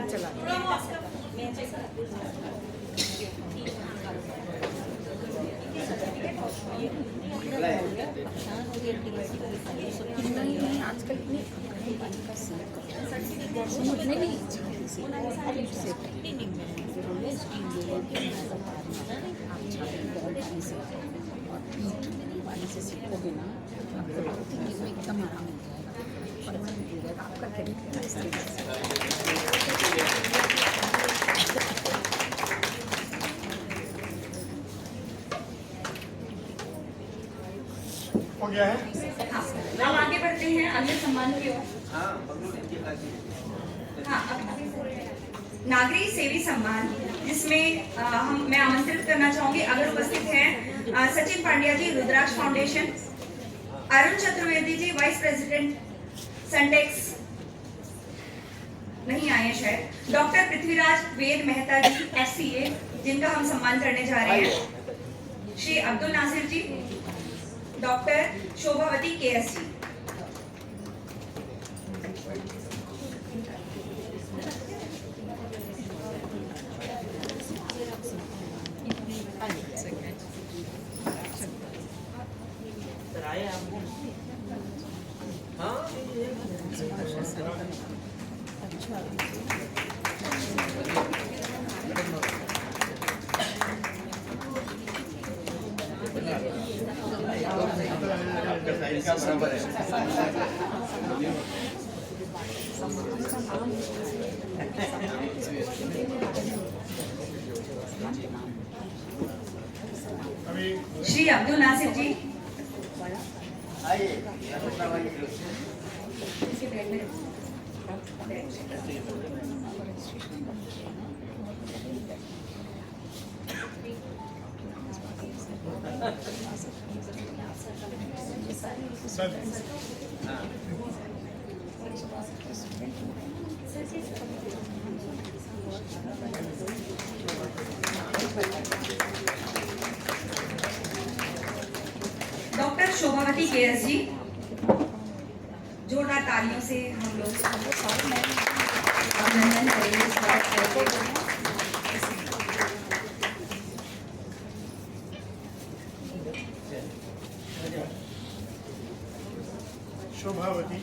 F: चला नहीं आजकल इतनी पानी का समझने नहीं पानी से सीखोगे ना आपको एकदम आराम हो जाएगा और मन मिल जाएगा आपका तरीका इस तरीके से।
D: हो गया है।
B: हाँ, अब आगे बढ़ते हैं अगले सम्मान की ओर।
E: हाँ बंगलुरु
B: हाँ, अब नागरिक सेवी सम्मान, जिसमें मैं आमंत्रित करना चाहूंगी, अगर उपस्थित हैं सचिन पांड्या जी, रुद्राक्ष foundation, Arun Chaturvedi ji, vice president सनटेक्स नहीं आए शायद, डॉक्टर पृथ्वीराज वेद मेहता जी FCA, जिनका हम सम्मान करने जा रहे हैं, श्री अब्दुल नासिर जी, डॉक्टर शोभावती KS जी। श्री अब्दुल नासिर जी, डॉक्टर शोभावती KS जी, जोरदार तालियों से हम लोग अभिनंदन करेंगे इस बात को।
D: शोभावती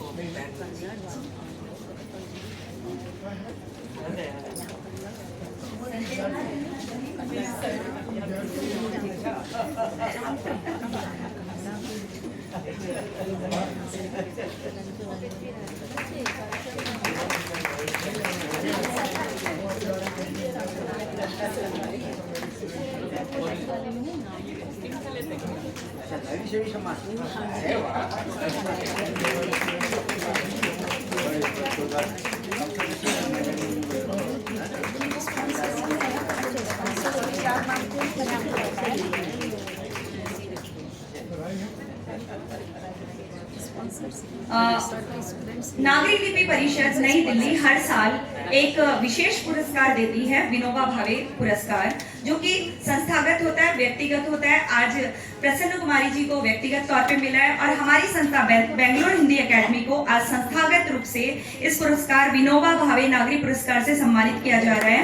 B: नागरिक लिपि परिषद नई दिल्ली हर साल एक विशेष पुरस्कार देती है, विनोबा भावे पुरस्कार, जो कि संस्थागत होता है, व्यक्तिगत होता है। आज प्रसन्न कुमारी जी को व्यक्तिगत तौर पे मिला है और हमारी संस्था बेंगलोर हिंदी एकेडमी को आज संस्थागत रूप से इस पुरस्कार विनोबा भावे नागरिक पुरस्कार से सम्मानित किया जा रहा है।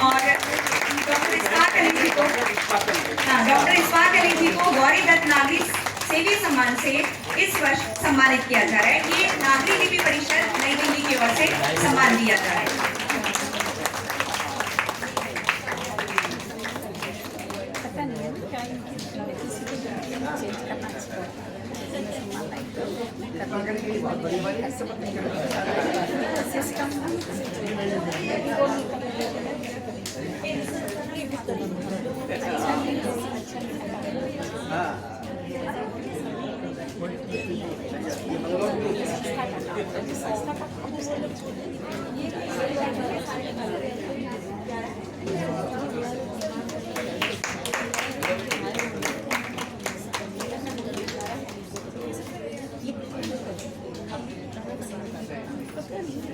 B: और डॉक्टर इस्फाक अली जी को गौरी दत्त नागरिक सेवी सम्मान से इस वर्ष सम्मानित किया जा रहा है। ये नागरिक लिपि परिषद नई दिल्ली की ओर से सम्मान दिया जा रहा है।
F: पता नहीं है क्या किसी को चेंज करना चाहिए सिस्टम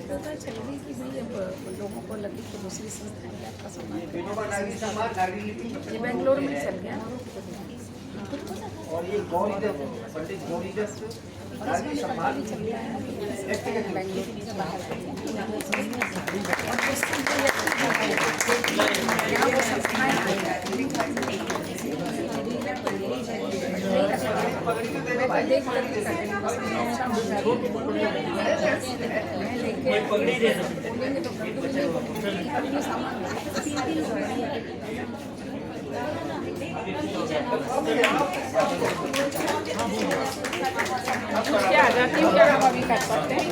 F: पता चल रही कि भाई अब लोगों को लगे कि दूसरी संस्थाएं आपका सम्मान
E: विनोबा नागरी समाज नागरी लिपि
F: ये बेंगलोर में चल गया
E: और ये गौरीदत्त पंडित गौरीदत्त नागरी सम्मान व्यक्तिगत
F: बेंगलोर से बाहर यहाँ वो संस्थाएं देख करके क्या आ जाती हूँ, क्या हम अभी कर सकते हैं।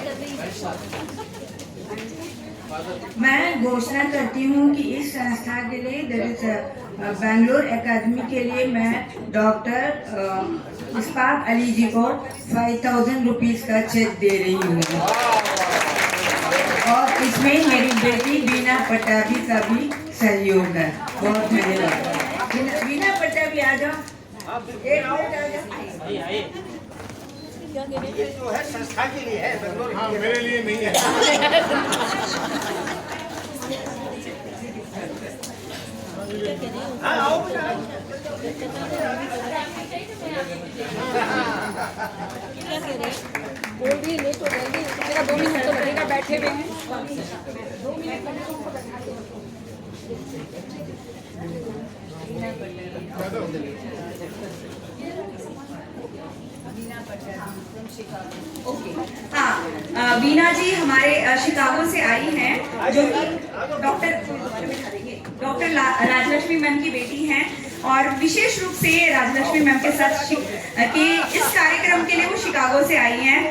G: मैं घोषणा करती हूँ कि इस संस्था के लिए बैंगलोर एकेडमी के लिए मैं डॉक्टर इस्पाक अली जी को 5,000 रुपीज का चेक दे रही हूँ और इसमें मेरी बेटी बीना पटाभी का भी सहयोग है। बहुत धन्यवाद। बीना पटाभी आ जाओ, एक मिनट आ जाओ।
E: ये जो है संस्था के लिए है बेंगलोर
D: हाँ, मेरे लिए नहीं है।
E: हाँ आओ
F: बोल भी लेट हो जाएगी, मेरा 2 मिनट तो लगेगा, बैठे हुए हैं 2 मिनट
B: ओके, हाँ, वीना जी हमारे शिकागो से आई हैं, जो कि डॉक्टर राजलक्ष्मी मैम की बेटी हैं और विशेष रूप से राजलक्ष्मी मैम के साथ के इस कार्यक्रम के लिए वो शिकागो से आई हैं।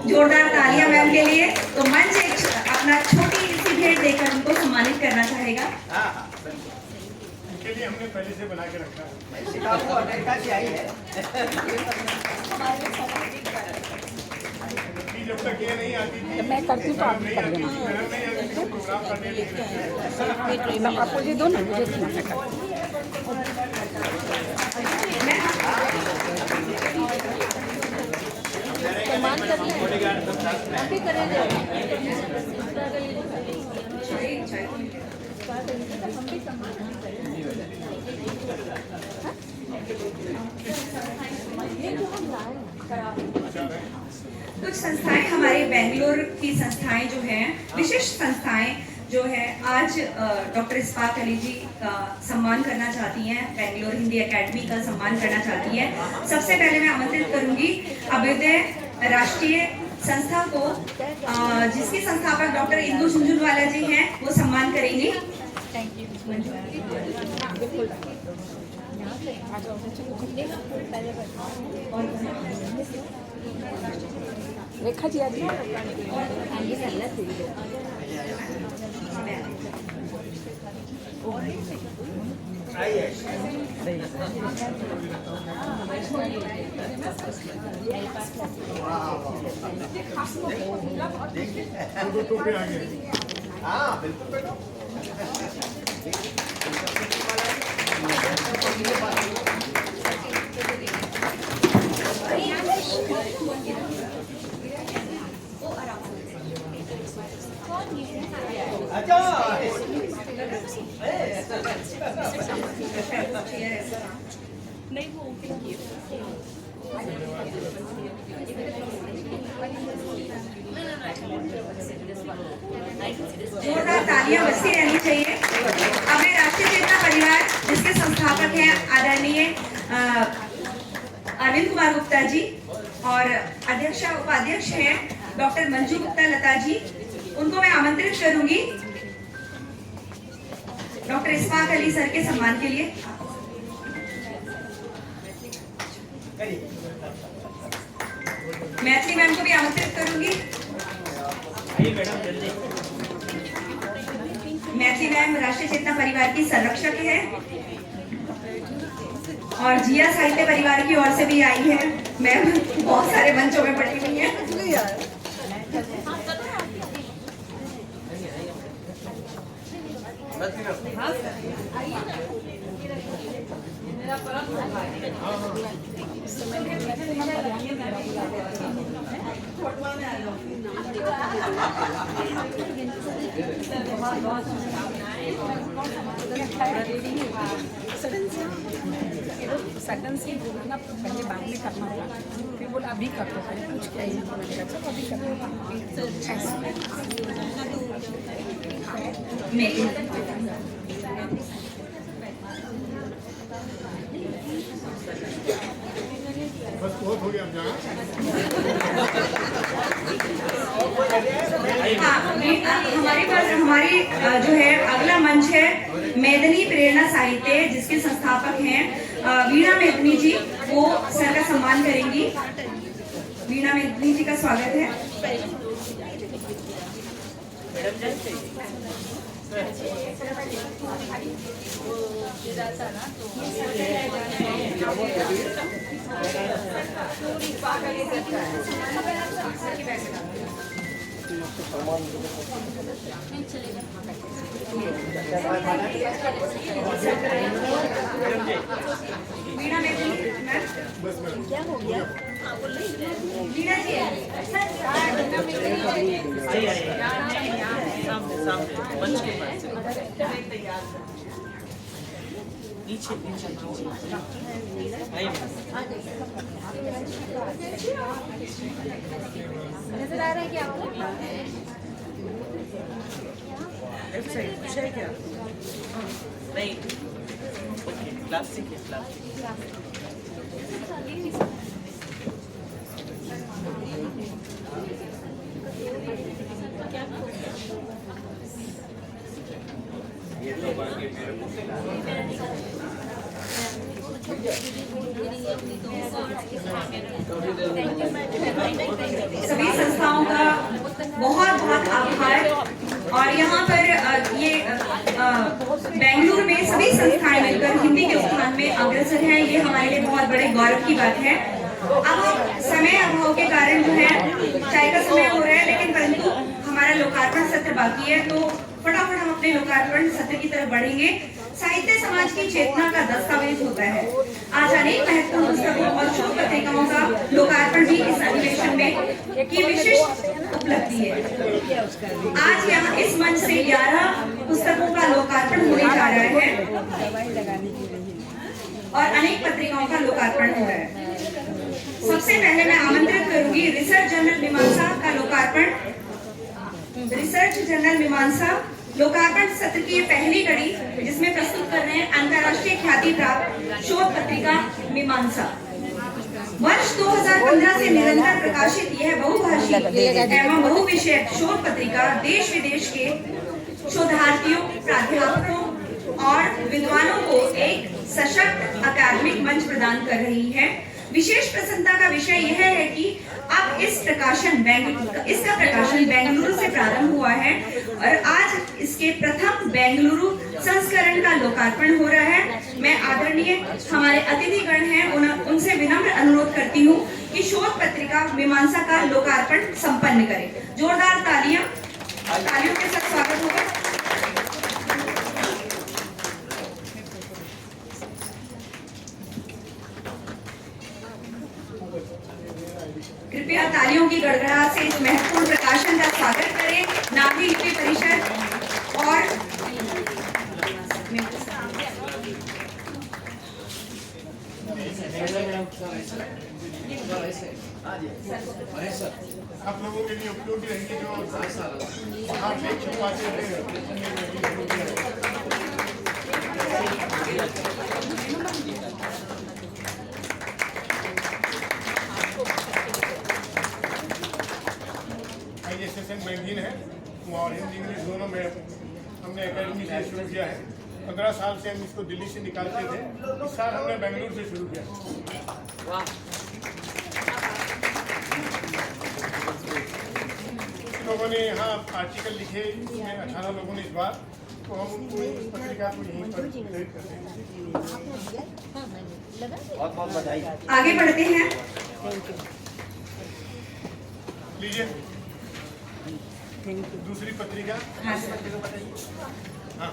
B: जोरदार तालियां मैम के लिए। तो मंच एक अपना छोटी सी भेंट देकर उनको सम्मानित करना चाहेगा।
D: इनके लिए हमने पहले से बना के रखा है।
E: शिकागो अमेरिका से आई है।
D: जब तक ये नहीं आती थी,
F: मैं करती हूँ तो आप
D: नहीं
F: कर
D: आती थी,
F: देना।
D: मैडम नहीं आती थी, प्रोग्राम करने लिए
F: आपको ये दो ना, मुझे इतना मैं करती हूँ। सम्मान करिए, आप भी करेंगे। हम भी सम्मान
B: कुछ संस्थाएं हमारे बेंगलोर की संस्थाएं जो हैं, विशिष्ट संस्थाएं जो है, आज डॉक्टर इस्पाक अली जी का सम्मान करना चाहती हैं, बेंगलोर हिंदी एकेडमी का सम्मान करना चाहती हैं। सबसे पहले मैं आमंत्रित करूंगी अभ्युदय राष्ट्रीय संस्था को, जिसके संस्थापक डॉक्टर इंदु झुंझुनवाला जी हैं, वो सम्मान करेंगी।
F: रेखा जी आती
D: टोपी आ गए।
E: हाँ बिल्कुल बैठो।
B: जोरदार तालियां बजती रहनी चाहिए। अपने राष्ट्रीय चेतना परिवार, जिसके संस्थापक हैं आदरणीय अरविंद कुमार गुप्ता जी और अध्यक्ष उपाध्यक्ष हैं डॉक्टर मंजू गुप्ता लता जी, उनको मैं आमंत्रित करूंगी डॉक्टर इस्पाक अली सर के सम्मान के लिए। मैथिली मैम को भी आमंत्रित करूंगी। मैथिली मैम राष्ट्रीय चेतना परिवार की संरक्षक है और जिया साहित्य परिवार की ओर से भी आई है। मैम बहुत सारे मंचों में बैठी हुई है।
F: सडन से बोला ना पहले बाद में करना होगा, फिर बोला अभी कर दो, पहले पूछ के आई तो मैंने कहा चलो अभी कर
D: बस बहुत हो गया, अब जहाँ
B: हमारे पास हमारी जो है अगला मंच है मेदनी प्रेरणा साहित्य, जिसके संस्थापक हैं वीणा मेदनी जी। वो सर का सम्मान करेंगी। वीणा मेदनी जी का स्वागत है। वीणा मेदनी मैम, क्या हो गया? वीणा जी
F: नजर आ रहा है क्या आपको?
E: क्या नहीं प्लास्टिक है, प्लास्टिक।
B: सभी संस्थाओं का बहुत बहुत आभार। और यहाँ पर ये बेंगलुरु में सभी संस्थाएं मिलकर हिंदी के उत्थान में अग्रसर हैं, ये हमारे लिए बहुत बड़े गौरव की बात है। अब समय अभाव के कारण जो है चाय का समय हो रहा है, लेकिन परंतु हमारा लोकार्पण सत्र बाकी है, तो फटाफट हम अपने लोकार्पण सत्र की तरफ बढ़ेंगे। साहित्य समाज की चेतना का दस्तावेज होता है। आज अनेक महत्वपूर्ण पुस्तकों और शोध पत्रिकाओं का लोकार्पण भी इस अधिवेशन में की विशिष्ट उपलब्धि है। आज यहाँ इस मंच से 11 पुस्तकों का लोकार्पण होने जा रहा है और अनेक पत्रिकाओं का लोकार्पण हो रहा है। सबसे पहले मैं आमंत्रित करूंगी रिसर्च जर्नल मीमांसा का लोकार्पण। रिसर्च जर्नल मीमांसा लोकार्पण सत्र की ये पहली कड़ी, जिसमें प्रस्तुत कर रहे हैं अंतर्राष्ट्रीय ख्याति प्राप्त शोध पत्रिका मीमांसा। वर्ष 2015 से निरंतर प्रकाशित यह बहुभाषी एवं बहुविषयक शोध पत्रिका देश विदेश के शोधार्थियों, प्राध्यापकों और विद्वानों को एक सशक्त अकादमिक मंच प्रदान कर रही है। विशेष प्रसन्नता का विषय यह है कि अब इसका प्रकाशन बेंगलुरु से प्रारंभ हुआ है और आज इसके प्रथम बेंगलुरु संस्करण का लोकार्पण हो रहा है। मैं आदरणीय हमारे अतिथिगण हैं, उनसे विनम्र अनुरोध करती हूँ कि शोध पत्रिका मीमांसा का लोकार्पण संपन्न करें। जोरदार तालियों के साथ स्वागत होगा। कृपया तालियों की गड़गड़ाहट से इस महत्वपूर्ण प्रकाशन का स्वागत करें। नाभी लिपि परिषद और
D: आप लोगों के लिए उपयोगी रहेंगे जो आप लेख छपवाते सेशन मैगजीन है और हिंदी इंग्लिश दोनों में हमने एकेडमी से शुरू किया है। 15 साल से हम इसको दिल्ली से निकालते थे, इस साल हमने बेंगलुरु से शुरू किया। लोगों ने यहाँ आर्टिकल लिखे, इसमें 18 लोगों ने इस बार, तो हम उनको इस पत्रिका को यहीं पर प्रेरित करते हैं।
E: बहुत बहुत बधाई।
B: आगे बढ़ते हैं।
D: लीजिए दूसरी पत्रिका।
B: हाँ सर।
D: हाँ,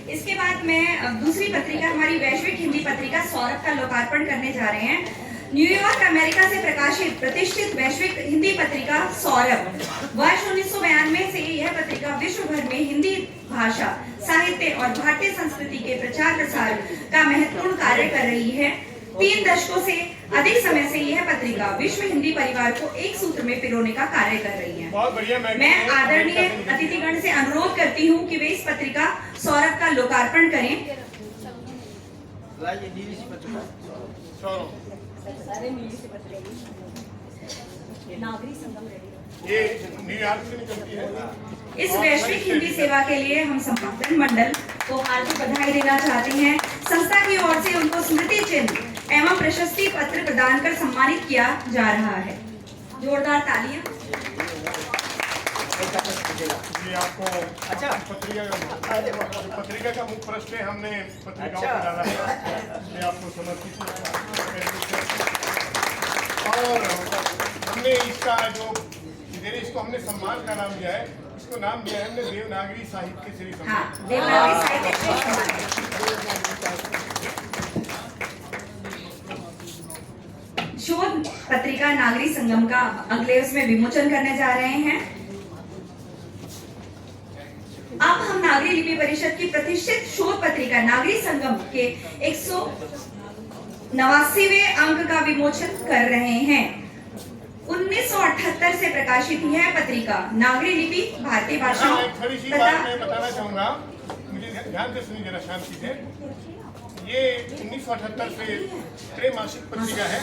B: इसके बाद मैं दूसरी पत्रिका हमारी वैश्विक हिंदी पत्रिका सौरभ का लोकार्पण करने जा रहे हैं। न्यूयॉर्क अमेरिका से प्रकाशित प्रतिष्ठित वैश्विक हिंदी पत्रिका सौरभ वर्ष 1992 से यह पत्रिका विश्व भर में हिंदी भाषा, साहित्य और भारतीय संस्कृति के प्रचार प्रसार का महत्वपूर्ण कार्य कर रही है। 3 दशकों से अधिक समय से यह पत्रिका विश्व हिंदी परिवार को एक सूत्र में पिरोने का कार्य कर रही है।
D: बहुत बढ़िया।
B: मैं आदरणीय अतिथिगण से अनुरोध करती हूँ कि वे इस पत्रिका सौरभ का लोकार्पण करें।
E: लाइए नीली सी पत्रिका।
D: ये न्यूयॉर्क से निकलती है।
B: इस वैश्विक हिंदी सेवा के लिए हम संपादन मंडल को हार्दिक बधाई देना चाहते हैं। संस्था की ओर से उनको स्मृति चिन्ह एवं प्रशस्ति पत्र प्रदान कर सम्मानित किया जा रहा है। जोरदार तालियां।
D: ये आपको
E: अच्छा।
D: पत्रिका का मुख्य पृष्ठ है, हमने पत्रिकाओं को डाला है, ये आपको समर्पित है। और हमने इसका जो इसको हमने सम्मान का नाम दिया है, इसको नाम दिया है हमने देवनागरी साहित्य श्री सम्मान।
B: हाँ, देवनागरी साहित्य श्री सम्मान। शोध पत्रिका नागरी संगम का अगले उसमें विमोचन करने जा रहे हैं। अब हम नागरी लिपि परिषद की प्रतिष्ठित शोध पत्रिका नागरी संगम के 189वें अंक का विमोचन कर रहे हैं। 1978 से प्रकाशित यह पत्रिका नागरी लिपि, भारतीय भाषाओं
D: एक थोड़ी सी बात मैं बताना चाहूंगा, मुझे ध्यान से सुनिए जरा शांति से। ये 1978 से त्रैमासिक पत्रिका है,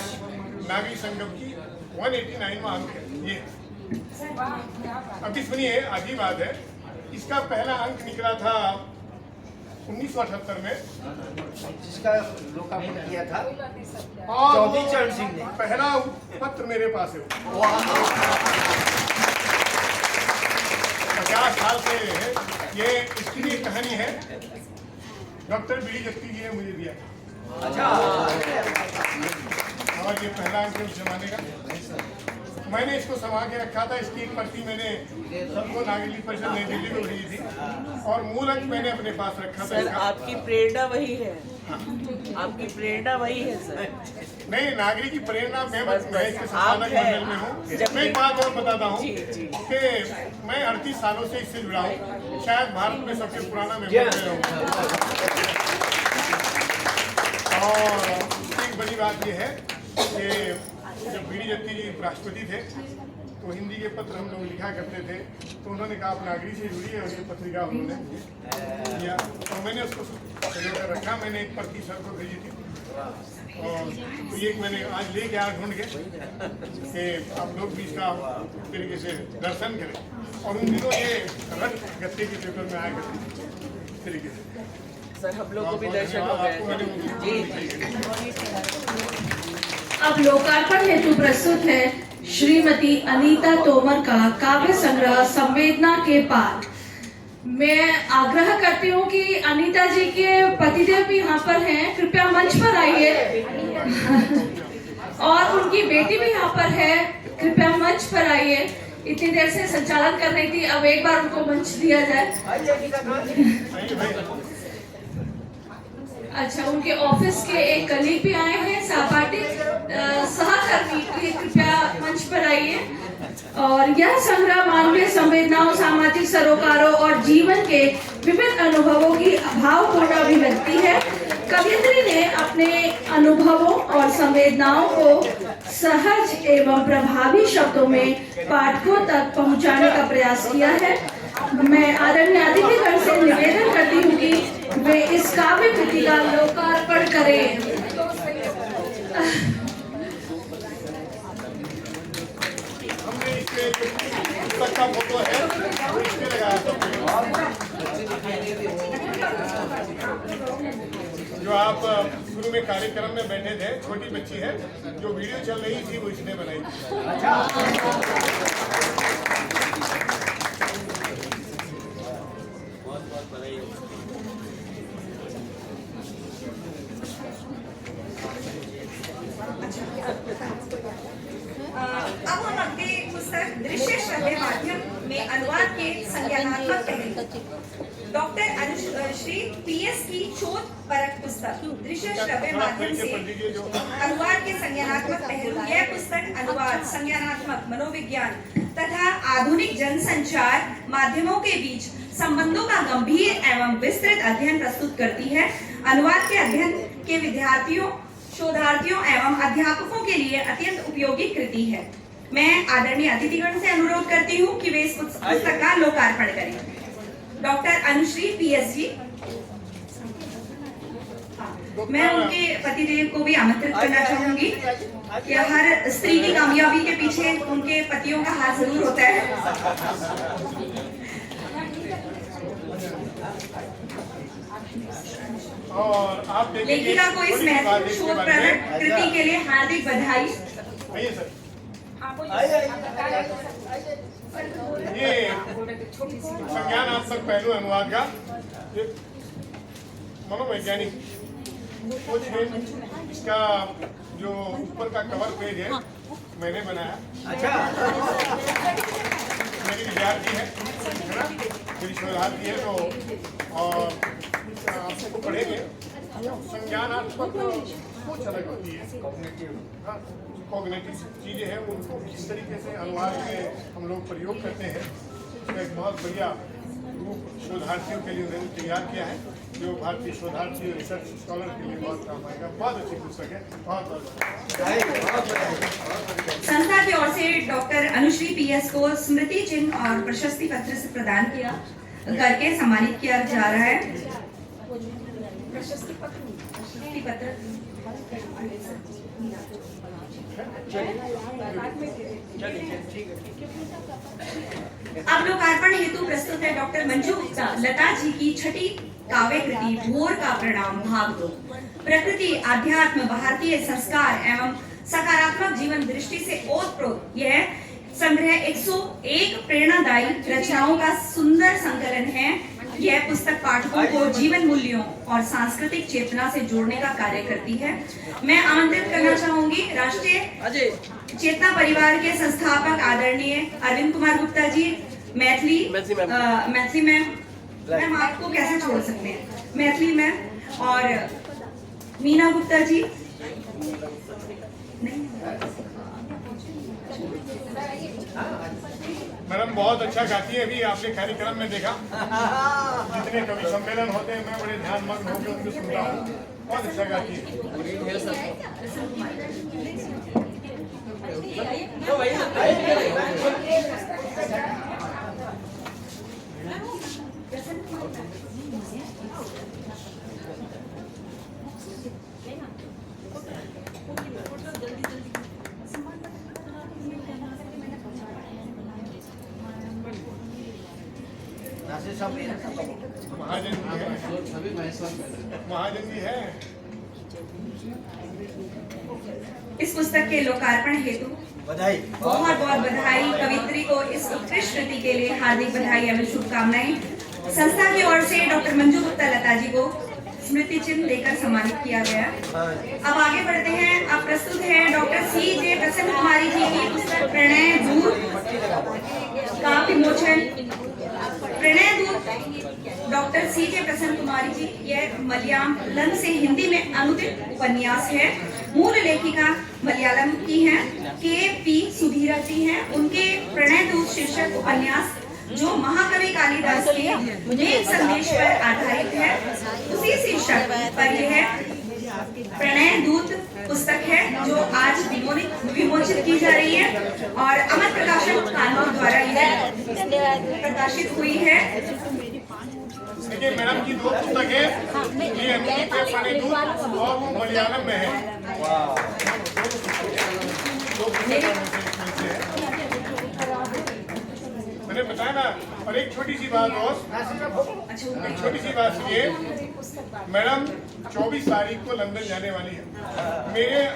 D: नागरी संगम की 189वां अंक है ये। अभी सुनिए, आधी बात है, इसका पहला अंक निकला था 1978 में,
E: जिसका लोकार्पण किया था
D: और
E: चौधरी चरण सिंह ने।
D: पहला पत्र मेरे पास है। 50 साल से है ये। इसकी भी एक कहानी है, डॉक्टर बीडी जत्ती जी ने मुझे दिया।
E: अच्छा।
D: और ये पहला अंक है उस जमाने का। मैंने इसको संभाल के रखा था। इसकी एक प्रति मैंने सबको नागरी लिपि परिषद नई दिल्ली को भेजी थी और मूल अंक मैंने अपने पास रखा था।
H: सर आपकी प्रेरणा वही है, आपकी प्रेरणा वही है सर।
D: नहीं, नागरी की प्रेरणा मैं इसके संपादक
H: आप हैं।
D: मंडल में हूँ। मैं एक बात और बताता हूँ कि मैं 38 सालों से इससे जुड़ा हूँ, शायद भारत में सबसे पुराना मेंबर मैं हूँ। और एक बड़ी बात यह है कि जब बीडी जत्ती जी राष्ट्रपति थे तो हिंदी के पत्र हम लोग लिखा करते थे, तो उन्होंने कहा आप नागरी से जुड़िए, और ये पत्रिका उन्होंने दिया। तो मैंने उसको संजो कर रखा। मैंने एक प्रति सर को भेजी थी और तो ये मैंने आज लेके आ ढूंढ के कि आप लोग भी इसका तरीके से दर्शन करें। और उन दिनों ये रट गत्ते के पेपर में आया करते इस तरीके से।
H: सर हम लोग को भी दर्शन हो गए जी।
I: अब लोकार्पण हेतु प्रस्तुत है श्रीमती अनीता तोमर का काव्य संग्रह संवेदना के पार। मैं आग्रह करती हूँ कि अनीता जी के पतिदेव भी यहाँ पर हैं, कृपया मंच पर आइए। और उनकी बेटी भी यहाँ पर है, कृपया मंच पर आइए। इतनी देर से संचालन कर रही थी, अब एक बार उनको मंच दिया जाए। अच्छा, उनके ऑफिस के एक कलीग भी आए हैं, सहपाठी सहकर्मी, कृपया मंच पर आइए। और यह संग्रह मानवीय संवेदनाओं, सामाजिक सरोकारों और जीवन के विविध अनुभवों की भावपूर्ण अभिव्यक्ति है। कवियत्री ने अपने अनुभवों और संवेदनाओं को सहज एवं प्रभावी शब्दों में पाठकों तक पहुंचाने का प्रयास किया है। मैं आदरणीय अतिथिगण से निवेदन करती हूँ कि वे इस काव्य कृति का लोकार्पण करें।
D: हमने इसमें पुस्तक का फोटो है, वो इसमें लगाया था। जो आप शुरू में कार्यक्रम में बैठे थे, छोटी बच्ची है, जो वीडियो चल रही थी वो इसने बनाई थी।
E: बहुत बहुत बधाई।
B: शोध परक पुस्तक दृश्य श्रव्य माध्यम से अनुवाद के संज्ञानात्मक पहलू। यह पुस्तक अनुवाद, संज्ञानात्मक, मनोविज्ञान तथा आधुनिक जनसंचार माध्यमों के बीच संबंधों का गंभीर एवं विस्तृत अध्ययन प्रस्तुत करती है। अनुवाद के अध्ययन के विद्यार्थियों, शोधार्थियों एवं अध्यापकों के लिए अत्यंत उपयोगी कृति है। मैं आदरणीय अतिथिगण से अनुरोध करती हूँ कि वे इस पुस्तक का लोकार्पण करें। डॉक्टर अनुश्री PS जी, मैं उनके पतिदेव को भी आमंत्रित करना चाहूंगी कि हर स्त्री की कामयाबी के पीछे उनके पतियों का हाथ जरूर होता है।
D: और आप
B: लेखिका को इस महत्वपूर्ण शोधप्रद कृति के लिए हार्दिक बधाई।
D: आइए सर। ये संज्ञानात्मक पहलू अनुवाद का एक मनोवैज्ञानिक खोज है। इसका जो ऊपर का कवर पेज है मैंने बनाया।
E: अच्छा,
D: मेरी विद्यार्थी है ना, मेरी शोधार्थी है, तो और आपको पढ़ेंगे। संज्ञानात्मक सोच अलग होती है, हाँ, कॉग्निटिव चीजें हैं उनको किस तरीके से अनुवाद में हम लोग प्रयोग करते हैं, इसका एक बहुत बढ़िया रूप शोधार्थियों के लिए उन्होंने तैयार किया है, जो भारतीय शोधार्थी रिसर्च स्कॉलर के लिए बहुत काम आएगा। बहुत अच्छी पुस्तक है। बहुत
B: संस्था की ओर से डॉक्टर अनुश्री PS को स्मृति चिन्ह और प्रशस्ति पत्र से प्रदान किया करके सम्मानित किया जा रहा है। प्रशस्ति पत्र अब लोकार्पण हेतु प्रस्तुत है डॉक्टर मंजू गुप्ता लता जी की छठी काव्य कृति भोर का प्रणाम भाग 2। प्रकृति, अध्यात्म, भारतीय संस्कार एवं सकारात्मक जीवन दृष्टि से ओतप्रोत यह संग्रह 101 प्रेरणादायी रचनाओं का सुंदर संकलन है। यह पुस्तक पाठकों को जीवन मूल्यों और सांस्कृतिक चेतना से जोड़ने का कार्य करती है। मैं आमंत्रित करना चाहूंगी राष्ट्रीय चेतना परिवार के संस्थापक आदरणीय अरविंद कुमार गुप्ता जी, मैथिली मैम आपको कैसे छोड़ सकते हैं, मैथिली मैम और मीना गुप्ता जी।
D: मैडम बहुत अच्छा गाती है। अभी आपने कार्यक्रम में देखा जितने कवि सम्मेलन होते हैं मैं बड़े ध्यान मग्न होकर उनको सुनता हूँ। बहुत अच्छा गाती है। महाजन जी है।
B: इस पुस्तक के लोकार्पण हेतु
E: बधाई,
B: बहुत बहुत बधाई। कवित्री को इस उत्कृष्ट कृति के लिए हार्दिक बधाई एवं शुभकामनाएं। संस्था की ओर से डॉक्टर मंजू गुप्ता लता जी को स्मृति चिन्ह देकर सम्मानित किया गया। अब आगे बढ़ते हैं। अब प्रस्तुत है डॉक्टर CJ प्रसन्न कुमारी जी की पुस्तक प्रणय दूत का विमोचन। प्रणय दूत डॉक्टर CJ प्रसन्न कुमारी जी, यह मलयालम से हिंदी में अनुदित उपन्यास है। मूल लेखिका मलयालम की हैं, KP सुधीरा जी हैं। उनके प्रणय दूत शीर्षक उपन्यास जो महाकवि कालिदास के एक संदेश पर आधारित है, उसी शीर्षक पर यह प्रणय दूत पुस्तक है जो आज विमोचित की जा रही है और अमर प्रकाशन कानपुर द्वारा यह प्रकाशित हुई है।
D: देखिए मैडम की 2 पुस्तक है, ये अनुदित है प्रणय दूत और वो मलयालम में है। मैंने बताया ना। और एक छोटी सी बात और, छोटी सी बात सुनिए। मैडम 24 तारीख को लंदन जाने वाली है।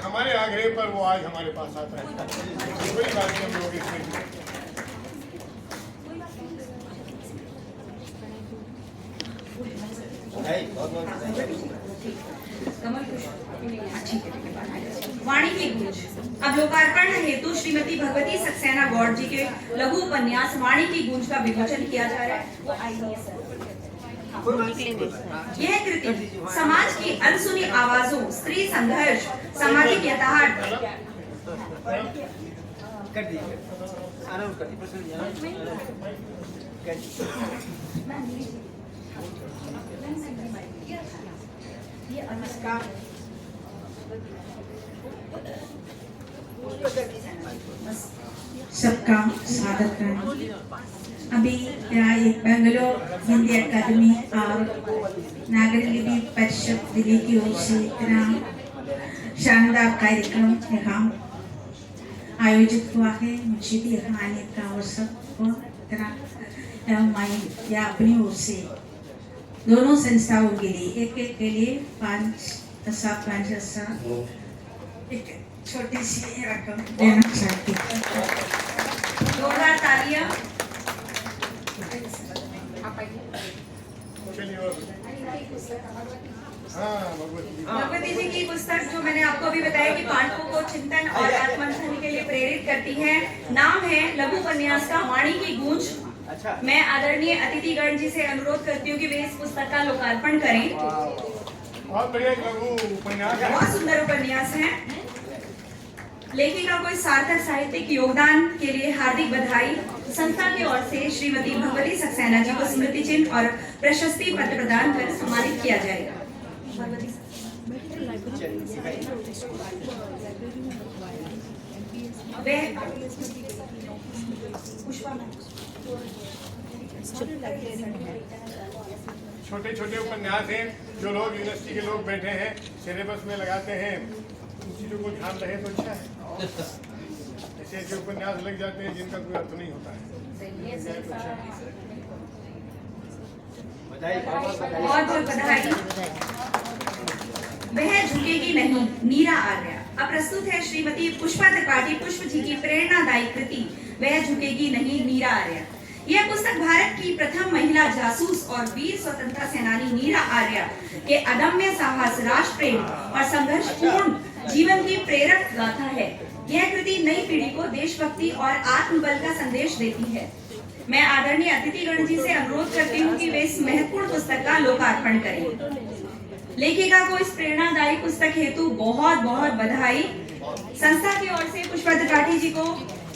D: हमारे आग्रह पर वो आज हमारे पास आता है। कोई बात नहीं, हम लोग इसमें
B: वाणी की गूंज। अब लोकार्पण हेतु श्रीमती भगवती सक्सेना गौड़ जी के लघु उपन्यास वाणी की गूंज का विमोचन किया जा रहा है। वो आइए सर। यह कृति समाज की अनसुनी आवाजों, स्त्री संघर्ष, सामाजिक यथार्थ,
E: कर दीजिए, आराम कर दीजिए, प्रश्न कर
G: सबका स्वागत है। अभी यहाँ एक बेंगलोर हिंदी अकादमी और नागरिक लिपि परिषद दिल्ली की ओर से इतना शानदार कार्यक्रम यहाँ आयोजित हुआ है। मुझे भी यहाँ आने का अवसर हुआ। इतना मैं या अपनी ओर से दोनों संस्थाओं के लिए एक के लिए 5,000 एक छोटी सी रकम देना चाहती हूँ।
B: जोरदार तालियां।
D: चलिए और
B: भगवती जी की पुस्तक जो मैंने आपको अभी बताया कि पाठकों को चिंतन और आत्ममंथन के लिए प्रेरित करती है, नाम है लघु उपन्यास का वाणी की गूंज। मैं आदरणीय अतिथिगण जी से अनुरोध करती हूँ कि वे इस पुस्तक का लोकार्पण करें।
D: बहुत बढ़िया लघु उपन्यास है।
B: बहुत सुंदर उपन्यास है। लेखिका को इस सार्थक साहित्यिक योगदान के लिए हार्दिक बधाई। संस्था की ओर से श्रीमती भगवती सक्सेना जी को स्मृति चिन्ह और प्रशस्ति पत्र प्रदान कर सम्मानित किया जाएगा।
D: छोटे छोटे उपन्यास हैं जो लोग यूनिवर्सिटी के लोग बैठे हैं सिलेबस में लगाते हैं, उन चीजों को ध्यान रहे तो अच्छा है। ऐसे ऐसे उपन्यास लग जाते हैं जिनका कोई अर्थ नहीं होता है।
B: बहुत बधाई। वह झुकेगी नहीं, नीरा आर्या। अब प्रस्तुत है श्रीमती पुष्पा त्रिपाठी पुष्प जी की प्रेरणादायी कृति वह झुकेगी नहीं, नीरा आर्या। यह पुस्तक भारत की प्रथम महिला जासूस और वीर स्वतंत्रता सेनानी नीरा आर्या के अदम्य साहस, राष्ट्र प्रेम और संघर्षपूर्ण जीवन की प्रेरक गाथा है। यह कृति नई पीढ़ी को देशभक्ति और आत्मबल का संदेश देती है। मैं आदरणीय अतिथिगण जी से अनुरोध करती हूँ कि वे इस महत्वपूर्ण पुस्तक का लोकार्पण करें। लेखिका को इस प्रेरणादायी पुस्तक हेतु बहुत बहुत बधाई। संस्था की ओर से पुष्पा त्रिपाठी जी को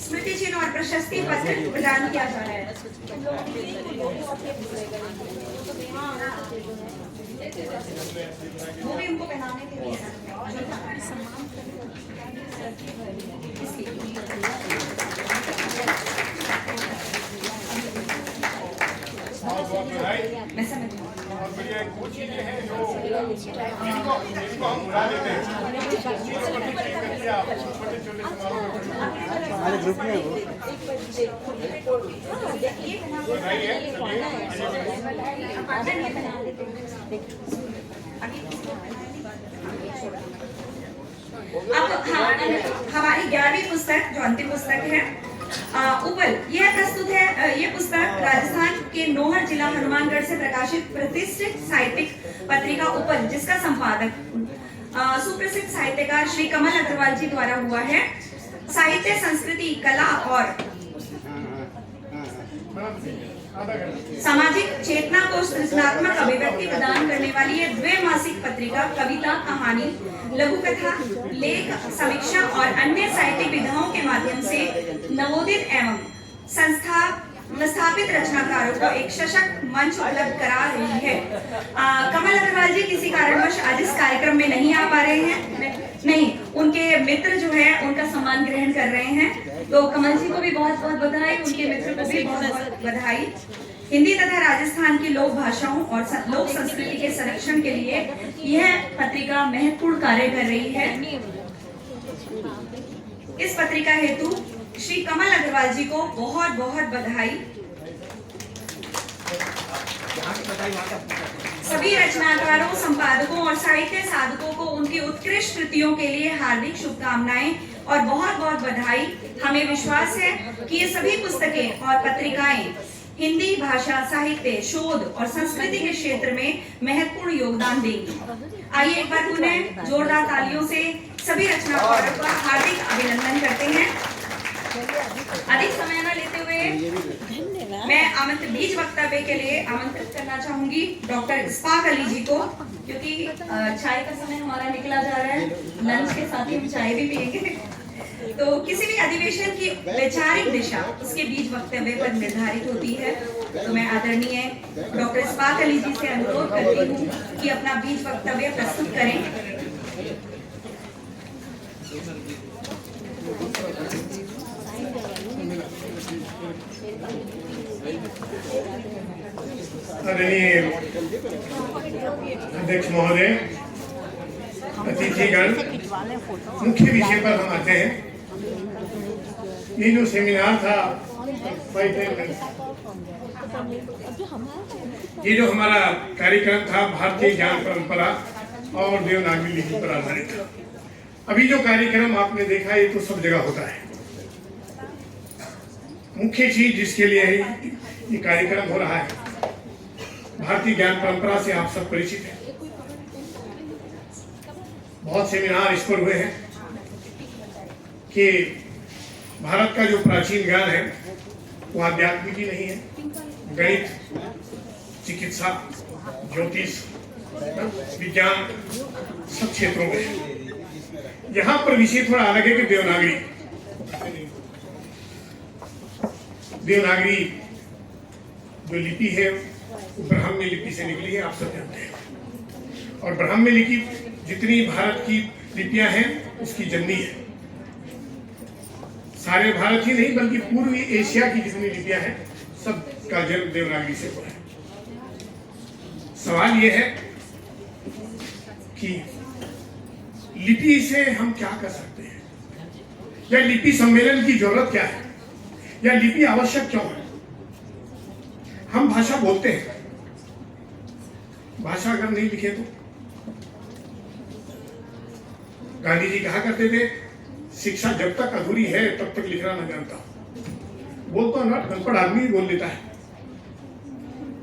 B: स्मृति चिन्ह और प्रशस्ति पत्र प्रदान किया जा रहा है। वो भी उनको पहनाने के लिए
D: बहुत बधाई।
B: मैं समझ गई।
D: और बढ़िया कुछ चीजें हैं जो जिनको हम भुला देते हैं। चीजों को ठीक करके आप छोटे छोटे समारोह में हमारे ग्रुप में हो बधाई है।
B: अब हमारी 11वीं पुस्तक जो अंतिम पुस्तक है उपल, यह प्रस्तुत है। यह पुस्तक राजस्थान के नोहर जिला हनुमानगढ़ से प्रकाशित प्रतिष्ठित साहित्यिक पत्रिका उपल, जिसका संपादक सुप्रसिद्ध साहित्यकार श्री कमल अग्रवाल जी द्वारा हुआ है। साहित्य, संस्कृति, कला और सामाजिक चेतना को सृजनात्मक अभिव्यक्ति प्रदान करने वाली यह द्वैमासिक पत्रिका कविता, कहानी, लघु कथा, लेख, समीक्षा और अन्य साहित्यिक विधाओं के माध्यम से नवोदित एवं स्थापित रचनाकारों को एक सशक्त मंच उपलब्ध करा रही है। कमल अग्रवाल जी किसी कारणवश आज इस कार्यक्रम में नहीं आ पा रहे हैं। नहीं, उनके मित्र जो है उनका सम्मान ग्रहण कर रहे हैं। तो कमल जी को भी बहुत बहुत बधाई, उनके मित्र को भी बहुत बहुत बधाई। हिंदी तथा राजस्थान की लोक भाषाओं और लोक संस्कृति के संरक्षण के लिए यह पत्रिका महत्वपूर्ण कार्य कर रही है। इस पत्रिका हेतु श्री कमल अग्रवाल जी को बहुत बहुत बधाई। सभी रचनाकारों, संपादकों और साहित्य साधकों को उनकी उत्कृष्ट कृतियों के लिए हार्दिक शुभकामनाएं और बहुत बहुत बधाई। हमें विश्वास है कि ये सभी पुस्तकें और पत्रिकाएं हिंदी भाषा, साहित्य, शोध और संस्कृति के क्षेत्र में महत्वपूर्ण योगदान देंगी। आइए एक बार पुनः जोरदार तालियों से सभी रचनाकारों का हार्दिक अभिनंदन करते हैं। अधिक समय न लेते हुए मैं बीज वक्तव्य के लिए आमंत्रित करना चाहूंगी डॉक्टर इस्पाक अली जी को, क्योंकि चाय का समय हमारा निकला जा रहा है, लंच के साथ ही हम चाय भी पियेंगे। तो किसी भी अधिवेशन की वैचारिक दिशा उसके बीज वक्तव्य पर निर्धारित होती है। तो मैं आदरणीय डॉक्टर इस्पाक अली जी से अनुरोध करती हूँ कि अपना बीज वक्तव्य प्रस्तुत करें।
D: आदरणीय अध्यक्ष महोदय, अतिथिगण, मुख्य विषय पर हम आते हैं। ये जो सेमिनार था, ये जो हमारा कार्यक्रम था भारतीय ज्ञान परंपरा और देवनागरी लिपि पर आधारित था। अभी जो कार्यक्रम आपने देखा ये तो सब जगह होता है। मुख्य चीज जिसके लिए ये कार्यक्रम हो रहा है, भारतीय ज्ञान परंपरा से आप सब परिचित हैं। बहुत सेमिनार इस पर हुए हैं कि भारत का जो प्राचीन ज्ञान है वो आध्यात्मिक ही नहीं है, गणित, चिकित्सा, ज्योतिष, विज्ञान सब क्षेत्रों में है। यहाँ पर विषय थोड़ा अलग है कि देवनागरी जो लिपि है वो ब्राह्मी लिपि से निकली है, आप सब जानते हैं। और ब्राह्मी लिपि जितनी भारत की लिपियां हैं उसकी जननी है। सारे भारत ही नहीं बल्कि पूर्वी एशिया की जितनी लिपियां हैं सब का जन्म देवनागरी से हुआ है। सवाल यह है कि लिपि से हम क्या कर सकते हैं, या लिपि सम्मेलन की जरूरत क्या है, या लिपि आवश्यक क्यों है। हम भाषा बोलते हैं, भाषा अगर नहीं लिखे तो गांधी जी कहा करते थे शिक्षा जब तक अधूरी है तब तक लिखना न जानता। बोल तो अनपढ़ आदमी बोल लेता है।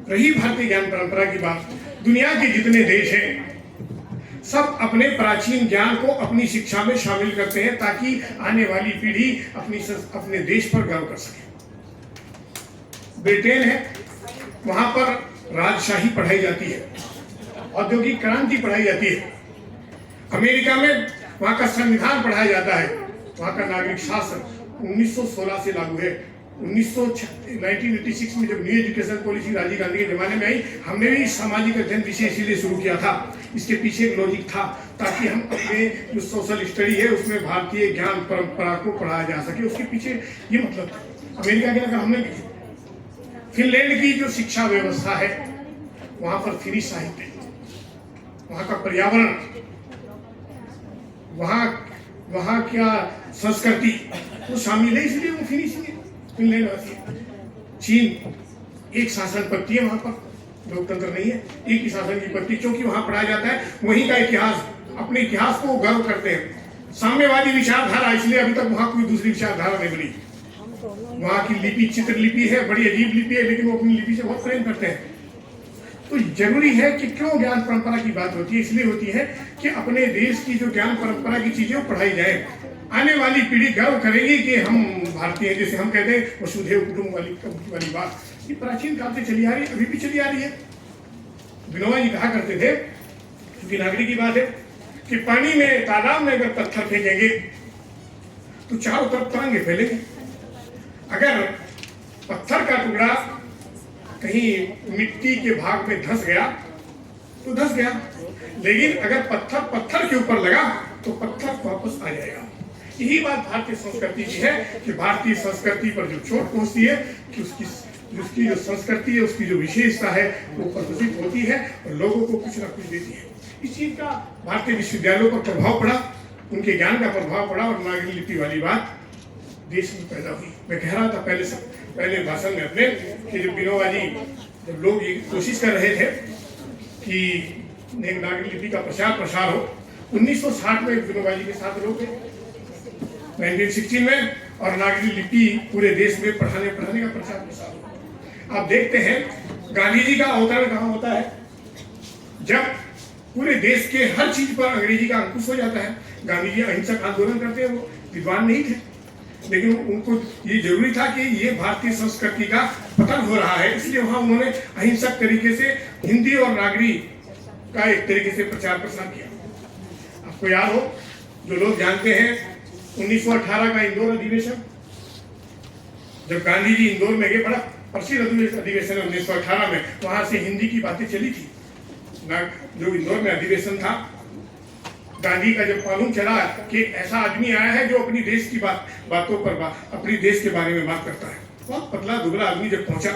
D: रही भारतीय ज्ञान परंपरा की बात, दुनिया के जितने देश हैं सब अपने प्राचीन ज्ञान को अपनी शिक्षा में शामिल करते हैं ताकि आने वाली पीढ़ी अपने देश पर गर्व कर सके। ब्रिटेन है, वहां पर राजशाही पढ़ाई जाती है, औद्योगिक क्रांति पढ़ाई जाती है। अमेरिका में वहां का संविधान पढ़ाया जाता है, वहां का नागरिक शासन 1916 से लागू है। 1986 में जब new education policy Rajiv Gandhi के जमाने में आई, हमने भी सामाजिक अध्ययन विषय इसीलिए शुरू किया था। इसके पीछे एक लॉजिक था ताकि हम अपने जो सोशल स्टडी है उसमें भारतीय ज्ञान परंपरा को पढ़ाया जा सके। उसके पीछे ये मतलब था। अमेरिका के अगर हमने फिनलैंड की जो शिक्षा व्यवस्था है वहां पर फिनिश साहित्य, वहां का पर्यावरण, वहां क्या संस्कृति वो शामिल है, इसलिए वो फिनिशिंग है फिनलैंड वासी है। चीन एक शासन पद्धति है, वहां पर लोकतंत्र नहीं है, एक ही शासन की पद्धति, क्योंकि वहां पढ़ाया जाता है वहीं का इतिहास, अपने इतिहास को गर्व करते हैं। साम्यवादी विचारधारा, इसलिए अभी तक वहां कोई दूसरी विचारधारा नहीं बनी। वहां की लिपि चित्रलिपि है, बड़ी अजीब लिपि है, लेकिन वो अपनी लिपि से बहुत प्रेम करते हैं। तो जरूरी है कि क्यों ज्ञान परंपरा की बात होती है, इसलिए होती है कि अपने देश की जो ज्ञान परंपरा की चीजें पढ़ाई जाए। आने वाली पीढ़ी गर्व करेगी कि हम भारतीय हैं। जैसे हम कहते हैं वसुधैव कुटुंब वाली बात, ये प्राचीन काल से चली आ रही है, अभी भी चली आ रही है। विनोबा जी कहा करते थे, क्योंकि नागरिक की बात है, कि पानी में तालाब में अगर पत्थर फेंकेंगे तो चारों तरफ तरंगे फैलेंगे। अगर पत्थर का टुकड़ा कहीं मिट्टी के भाग में धंस गया तो धंस गया, लेकिन अगर पत्थर के ऊपर लगा तो पत्थर वापस आ जाएगा। यही बात भारतीय संस्कृति की है कि भारतीय संस्कृति पर जो चोट पहुंचती है कि उसकी जो संस्कृति है, उसकी जो विशेषता है वो प्रदर्शित होती है और लोगों को कुछ ना कुछ देती है। इस चीज का भारतीय विश्वविद्यालयों पर प्रभाव पड़ा, उनके ज्ञान का प्रभाव पड़ा और नागरिक लिपि वाली बात देश में पैदा हुई। मैं कह रहा था पहले भाषण में अपने कि जब विनोबा जी जब लोग ये कोशिश कर रहे थे कि नागरिक लिपि का प्रसार हो, 1960 में विनोबा जी के साथ लोग 1916 में, और नागरिक लिपि पूरे देश में पढ़ाने का प्रसार हो। आप देखते हैं गांधी जी का अवतरण कहाँ होता है, जब पूरे देश के हर चीज पर अंग्रेजी का अंकुश हो जाता है। गांधी जी अहिंसक आंदोलन करते हैं, वो विद्वान नहीं थे, लेकिन उनको ये जरूरी था कि ये भारतीय संस्कृति का पतन हो रहा है, इसलिए वहां उन्होंने अहिंसक तरीके से हिंदी और नागरी का एक तरीके से प्रचार प्रसार किया। आपको याद हो, जो लोग जानते हैं 1918 का इंदौर अधिवेशन, जब गांधी जी इंदौर में गए, बड़ा प्रसिद्ध अधिवेशन है 1918 में, वहां से हिंदी की बातें चली थी। जो इंदौर में अधिवेशन था, गांधी का जब मालूम चला कि ऐसा आदमी आया है जो अपनी देश की बातों पर अपनी देश के बारे में बात करता है, बहुत पतला दुबला आदमी जब पहुंचा,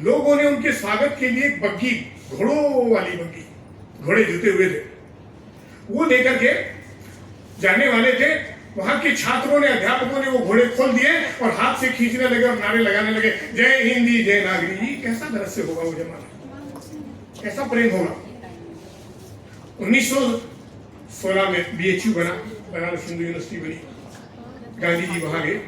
D: लोगों ने उनके स्वागत के लिए एक बग्गी, घोड़ों वाली बग्गी, घोड़े जुते हुए थे, वो लेकर के जाने वाले थे। वहां के छात्रों ने, अध्यापकों ने वो घोड़े खोल दिए और हाथ से खींचने लगे और नारे लगाने लगे, जय हिंदी जय नागरी। कैसा दृश्य होगा वो जमाना, कैसा प्रेम होगा। 1916 में BHU बना, बनारस हिंदू यूनिवर्सिटी बनी। गांधी जी वहां गए,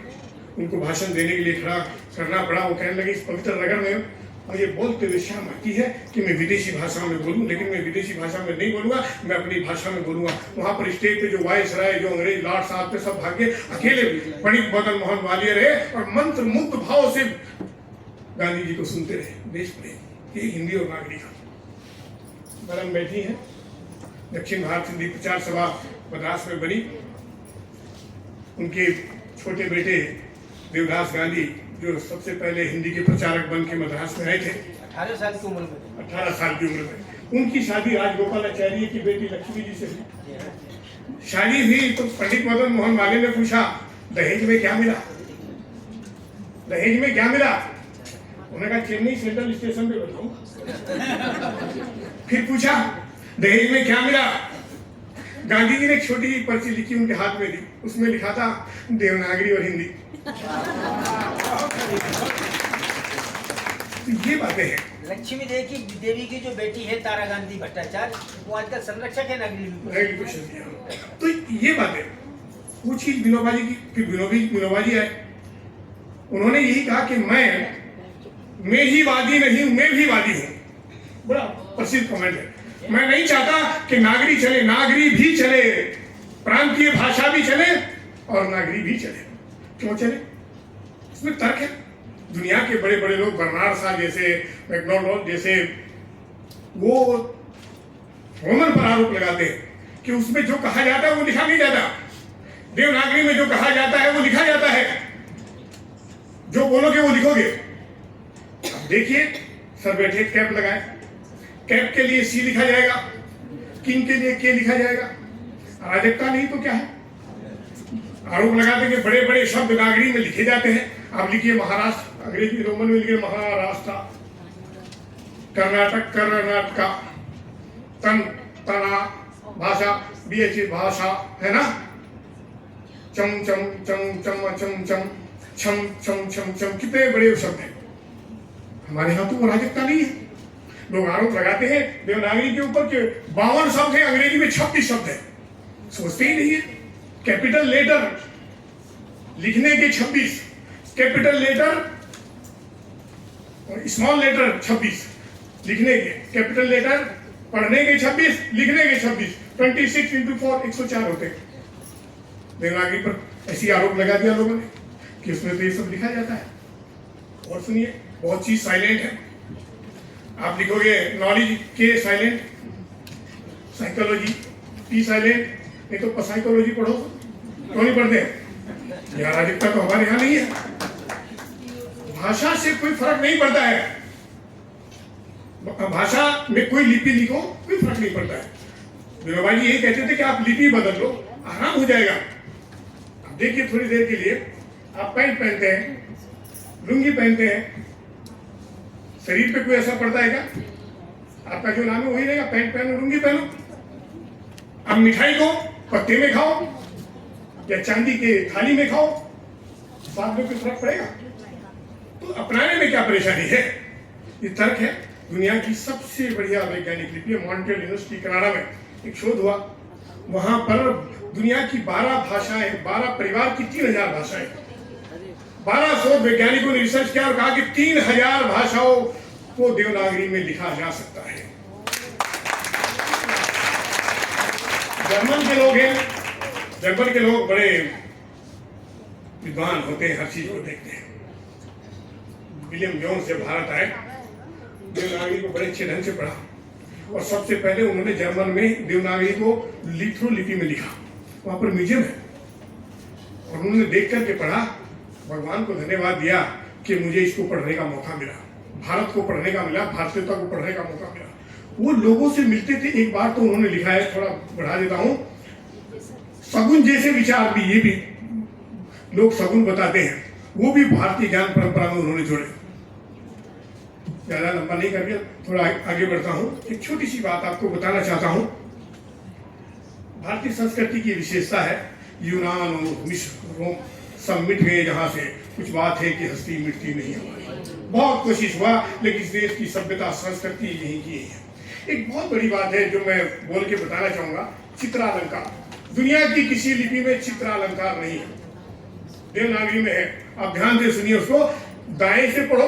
D: उनको भाषण देने के लिए खड़ा करना पड़ा। वो कहने लगे, इस पवित्र नगर में मुझे बोलते हुए शर्म आती है कि मैं विदेशी भाषा में बोलूं, लेकिन मैं विदेशी भाषा में नहीं बोलूंगा, मैं अपनी भाषा में बोलूंगा। वहां पर स्टेज पे जो वायसराय, जो अंग्रेज लॉर्ड साहब थे, सब भाग गए, अकेले पंडित मदन मोहन मालवीय रहे और मंत्र मुग्ध भाव से गांधी जी को सुनते रहे। देश प्रेम, ये हिंदी और नागरी का। मैडम बैठी है, दक्षिण भारत हिंदी प्रचार सभा मद्रास में बनी। उनके छोटे बेटे देवदास गांधी, जो सबसे पहले हिंदी के प्रचारक बन के मद्रास में आए थे,
E: 18 साल की उम्र में,
D: 18 साल की उम्र में। उनकी शादी राजगोपालाचार्य की बेटी लक्ष्मी जी से हुई। शादी हुई तो पंडित मदन मोहन मालवीय ने पूछा, दहेज में क्या मिला? दहेज में क्या मिला? उन्होंने कहा, चेन्नई सेंट्रल स्टेशन पे बताऊं। फिर पूछा, दहेज में क्या मिला? गांधी जी ने एक छोटी पर्ची लिखी, उनके हाथ में दी, उसमें लिखा था देवनागरी और हिंदी। तो ये बातें हैं।
E: लक्ष्मी देवी की जो बेटी है तारा गांधी भट्टाचार्य, वो आजकल संरक्षक है नागरिक।
D: तो ये बातें, वो चीज विनोबा जी की। फिर विनोबा जी आए, उन्होंने यही कहा कि मैं ही वादी नहीं, मैं भी वादी हूं। बड़ा प्रसिद्ध कमेंट है। मैं नहीं चाहता कि नागरी चले, नागरी भी चले, प्रांतीय भाषा भी चले और नागरी भी चले। क्यों चले? इसमें तर्क है। दुनिया के बड़े बड़े लोग, बर्नार्ड शॉ जैसे, मैकडोनल्ड जैसे, वो रोमन पर आरोप लगाते हैं कि उसमें जो कहा जाता है वो लिखा नहीं जाता। देवनागरी में जो कहा जाता है वो लिखा जाता है, जो बोलोगे वो लिखोगे। देखिए, सर बैठे, कैप लगाए, कैप के लिए सी लिखा जाएगा, किंग के लिए के लिखा जाएगा। अराजकता नहीं तो क्या है? आरोप लगाते हैं कि बड़े बड़े शब्द नागरी में लिखे जाते हैं। आप लिखिए महाराष्ट्र, अंग्रेजी रोमन में लिखिए महाराष्ट्र, कर्नाटक कर्नाटका, तना भाषा, BHU भाषा, है ना? चम चम चम चम चम चम छम छम छम छम, कितने बड़े शब्द हैं। हमारे यहाँ तो वो अराजकता नहीं है। लोग आरोप लगाते हैं देवनागरी के ऊपर के 52 शब्द है, अंग्रेजी में 36 शब्द है। सोचते ही नहीं है। कैपिटल लेटर लिखने के 26, कैपिटल लेटर और स्मॉल लेटर 26 लिखने के, कैपिटल लेटर पढ़ने के 26, लिखने के 26, 26 × 4 104 होते हैं। देवनागरी पर ऐसी आरोप लगा दिया लोगों ने कि उसमें तो ये सब लिखा जाता है। और सुनिए, बहुत चीज साइलेंट है। आप लिखोगे नॉलेज के साइलेंट, साइकोलॉजी P साइलेंट, नहीं तो साइकोलॉजी पढ़ो। क्यों नहीं पढ़ते? यार अराजकता तो हमारे यहाँ नहीं है। भाषा से कोई फर्क नहीं पड़ता है। भाषा में कोई लिपि लिखो, कोई फर्क नहीं पड़ता है। विनोबा जी यही कहते थे कि आप लिपि बदल लो, आराम हो जाएगा। अब देखिए, थोड़ी देर के लिए आप पैंट पहनते हैं, लुंगी पहनते हैं, शरीर पे कोई असर पड़ता है क्या? आपका जो नाम है वही रहेगा, पैंट पहनो, लुंगी पहनो। अब मिठाई को पत्ते में खाओ या चांदी के थाली में खाओ, स्वाद में कोई फर्क पड़ेगा? तो अपनाने में क्या परेशानी है? ये तर्क है। दुनिया की सबसे बढ़िया वैज्ञानिक लिपि, मॉन्ट्रियल यूनिवर्सिटी कनाडा में एक शोध हुआ। वहां पर दुनिया की 12 भाषाएं, 12 परिवार की 3000 भाषाएं, 12 शोध वैज्ञानिकों ने रिसर्च किया और कहा कि 3000 भाषाओं को देवनागरी में लिखा जा सकता है। जर्मन के लोग हैं, जर्मन के लोग बड़े विद्वान होते हैं, हर चीज को देखते हैं। विलियम जोन्स जब भारत आए, देवनागरी को बड़े अच्छे ढंग से पढ़ा और सबसे पहले उन्होंने जर्मन में देवनागरी को लिथ्रो लिपि में लिखा। वहां पर म्यूजियम है और उन्होंने देख करके पढ़ा, भगवान को धन्यवाद दिया कि मुझे इसको पढ़ने का मौका मिला, भारत को पढ़ने का मिला, भारतीयता को पढ़ने का मौका मिला। वो लोगों से मिलते थे। एक बार तो उन्होंने लिखा है, थोड़ा बढ़ा देता हूं, सगुन जैसे विचार भी, ये भी लोग सगुन बताते हैं, वो भी भारतीय ज्ञान परंपरा में उन्होंने जोड़े। ज्यादा लंबा नहीं करके थोड़ा आगे बढ़ता हूं। एक छोटी सी बात आपको बताना चाहता हूं। भारतीय संस्कृति की विशेषता है, यूनान और मिस्र रोम सब मिट गए जहां से, कुछ बात है कि हस्ती मिटती नहीं हमारी। बहुत कोशिश हुआ लेकिन इस देश की सभ्यता संस्कृति यही की है। एक बहुत बड़ी बात है जो मैं बोल के बताना चाहूंगा, चित्रालंकार। दुनिया की किसी लिपि में चित्रालंकार नहीं है, देवनागरी में है। आप ध्यान से सुनिए उसको, दाएं से पढ़ो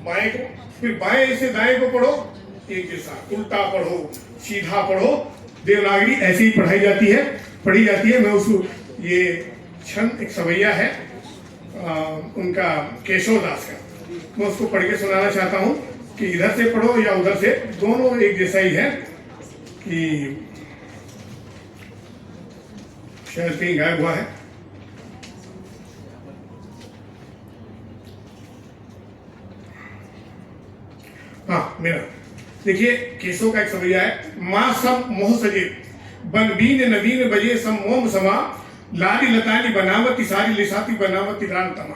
D: बाएं को, फिर बाएं से दाएं को पढ़ो, एक जैसा, उल्टा पढ़ो, सीधा पढ़ो। देवनागरी ऐसे ही पढ़ाई जाती है, पढ़ी जाती है। मैं उसको, ये छंद एक सवैया है उनका, केशव दास का, मैं उसको पढ़ के सुनाना चाहता हूं कि इधर से पढ़ो या उधर से, दोनों एक जैसा ही है। कि शायद कहीं गायब हुआ है। हाँ, मेरा देखिए, केशव का एक सवैया है। माँ सब मोह सजे बन बीन नवीन बजे सम मोम समा, लारी लतानी बनावती सारी लिसाती बनावती रान तमा,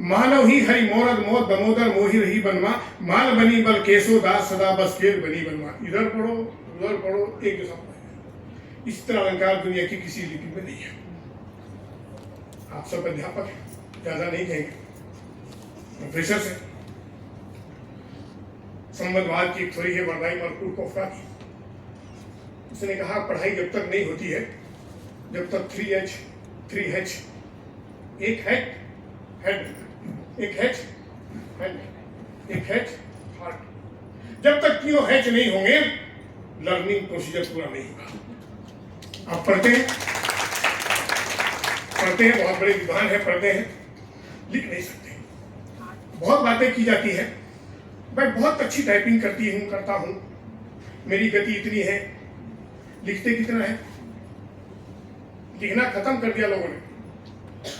D: मानव ही हरि मोरद मोद दमोदर मोहि रही बनवा, माल बनी बल केशव दास सदा बस केर बनी बनवा। इधर पढ़ो उधर पढ़ो, एक जैसा पढ़ो। इस तरह अलंकार दुनिया की किसी लिपि में नहीं है। आप सब अध्यापक हैं, ज्यादा नहीं कहेंगे, प्रोफेसर से। संबंधवाद की एक थोड़ी है, वरदाई मरकुर कोफरा की। उसने कहा पढ़ाई जब तक नहीं होती है जब तक 3H, एक हेड, एक हेड, एक हेड, हार्ट। जब तक तीनों हेच नहीं होंगे लर्निंग प्रोसीजर पूरा नहीं होगा। आप पढ़ते हैं, बहुत बड़े विद्वान हैं, पढ़ते हैं, लिख नहीं सकते। बहुत बातें की जाती है। मैं बहुत अच्छी टाइपिंग करता हूं, मेरी गति इतनी है, लिखते कितना है, लिखना खत्म कर दिया लोगों ने।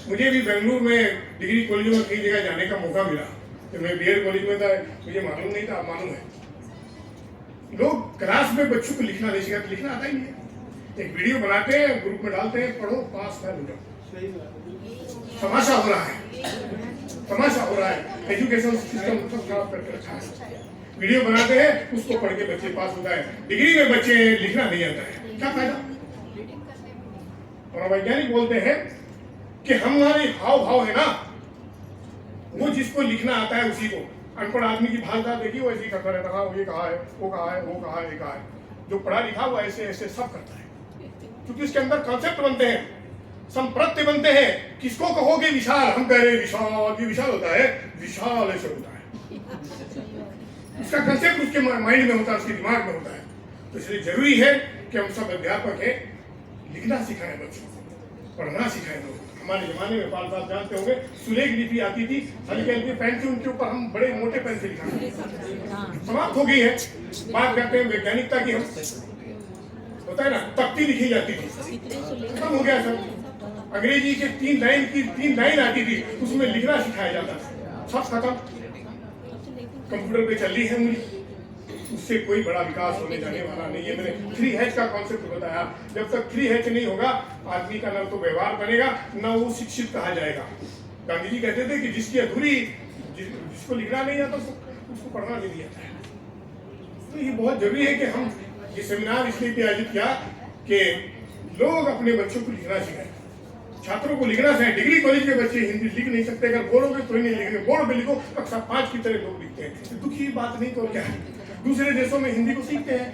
D: मुझे भी बेंगलुरु में डिग्री कॉलेजों में कई जगह जाने का मौका मिला। जब मैं बीएड कॉलेज में था मुझे मालूम नहीं था, मालूम है। लोग क्लास में बच्चों को लिखना नहीं सिखाते, लिखना आता ही नहीं है। एक वीडियो बनाते हैं, ग्रुप में डालते हैं, पढ़ो पास कर हो जाओ। तमाशा हो रहा है, एजुकेशन सिस्टम सब खराब करके रखा है। वीडियो बनाते हैं, उसको पढ़ के बच्चे पास होता है, डिग्री में बच्चे लिखना नहीं आता है, क्या फायदा। और वैज्ञानिक बोलते हैं कि हमारे हाव भाव है ना, वो जिसको लिखना आता है उसी को। अनपढ़ आदमी की भाषा देखिए, वो ऐसे ही करता रहता है, ये कहा है, वो कहा है, वो कहा है, ये कहा है। जो पढ़ा लिखा वो ऐसे ऐसे सब करता है, क्योंकि इसके अंदर कॉन्सेप्ट बनते हैं, संप्रत्य बनते हैं। किसको कहोगे विशाल, हम कह रहे विशाल, ये विशाल होता है, विशाल ऐसे होता है। उसका कंसेप्ट उसके माइंड में होता है, उसके दिमाग में होता है। तो इसलिए जरूरी है कि हम सब अध्यापक हैं, लिखना सिखाएं बच्चों को, पढ़ना सिखाएं लोगों को। हमारे जमाने में पाल साहब जानते होंगे, सुलेख लिपि आती थी, हल्के हल्के पेन से उनके ऊपर हम बड़े मोटे पेन से लिखाते, समाप्त हो गई है। बात करते हैं वैज्ञानिकता की, हम होता है ना, तख्ती लिखी जाती थी, खत्म हो गया सब। अंग्रेजी के 3 लाइन आती थी, उसमें लिखना सिखाया जाता था, सब खत्म। कंप्यूटर पे चल रही है उंगली, उससे कोई बड़ा विकास होने जाने वाला नहीं है। मैंने 3H का कॉन्सेप्ट बताया। जब तक 3H नहीं होगा, आदमी का न तो व्यवहार बनेगा, न वो शिक्षित कहा जाएगा। गांधी जी कहते थे कि जिसकी अधूरी, जिसको लिखना नहीं आता उसको पढ़ना नहीं आता है। तो ये बहुत जरूरी है कि हम ये सेमिनार इसलिए आयोजित किया कि लोग अपने बच्चों को लिखना सिखाएं, छात्रों को लिखना सिखाएं। डिग्री कॉलेज के बच्चे हिंदी लिख नहीं सकते, अगर बोलोगे तो नहीं लिखेंगे। बोर्ड पे लिखो, कक्षा 5 की तरह लोग लिखते हैं। दुख की बात नहीं तो क्या है, दूसरे देशों में हिंदी को सीखते हैं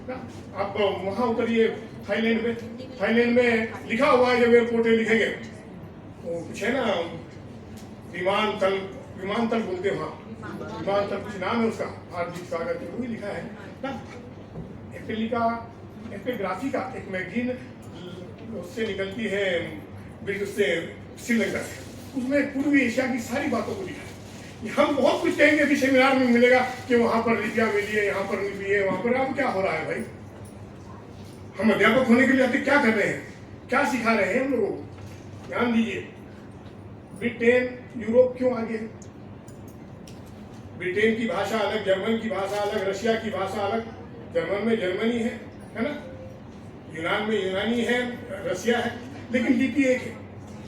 D: ना। आप वहां उतरिए थाईलैंड में लिखा हुआ है, जब एयरपोर्ट लिखेंगे वो कुछ है ना, विमानतल बोलते हैं वहाँ, विमानतल कुछ नाम है उसका, हार्दिक स्वागत, वही लिखा है ना। एपिग्राफी का एक मैगजीन उससे निकलती है, उससे श्रीलंका से, उसमें पूर्वी एशिया की सारी बातों को लिखा है। हम बहुत कुछ कहेंगे अभी सेमिनार में मिलेगा कि वहां पर लिपियां मिली है, यहाँ पर मिली है, वहां पर। अब क्या हो रहा है भाई? हम अध्यापक होने के लिए आते क्या कर रहे हैं, क्या सिखा रहे हैं हम लोगों को? ध्यान दीजिए, ब्रिटेन यूरोप क्यों आगे है? ब्रिटेन की भाषा अलग, जर्मन की भाषा अलग, रशिया की भाषा अलग। जर्मन में जर्मनी है ना, यूनान में यूनानी है, रशिया है, लेकिन लिपि एक है,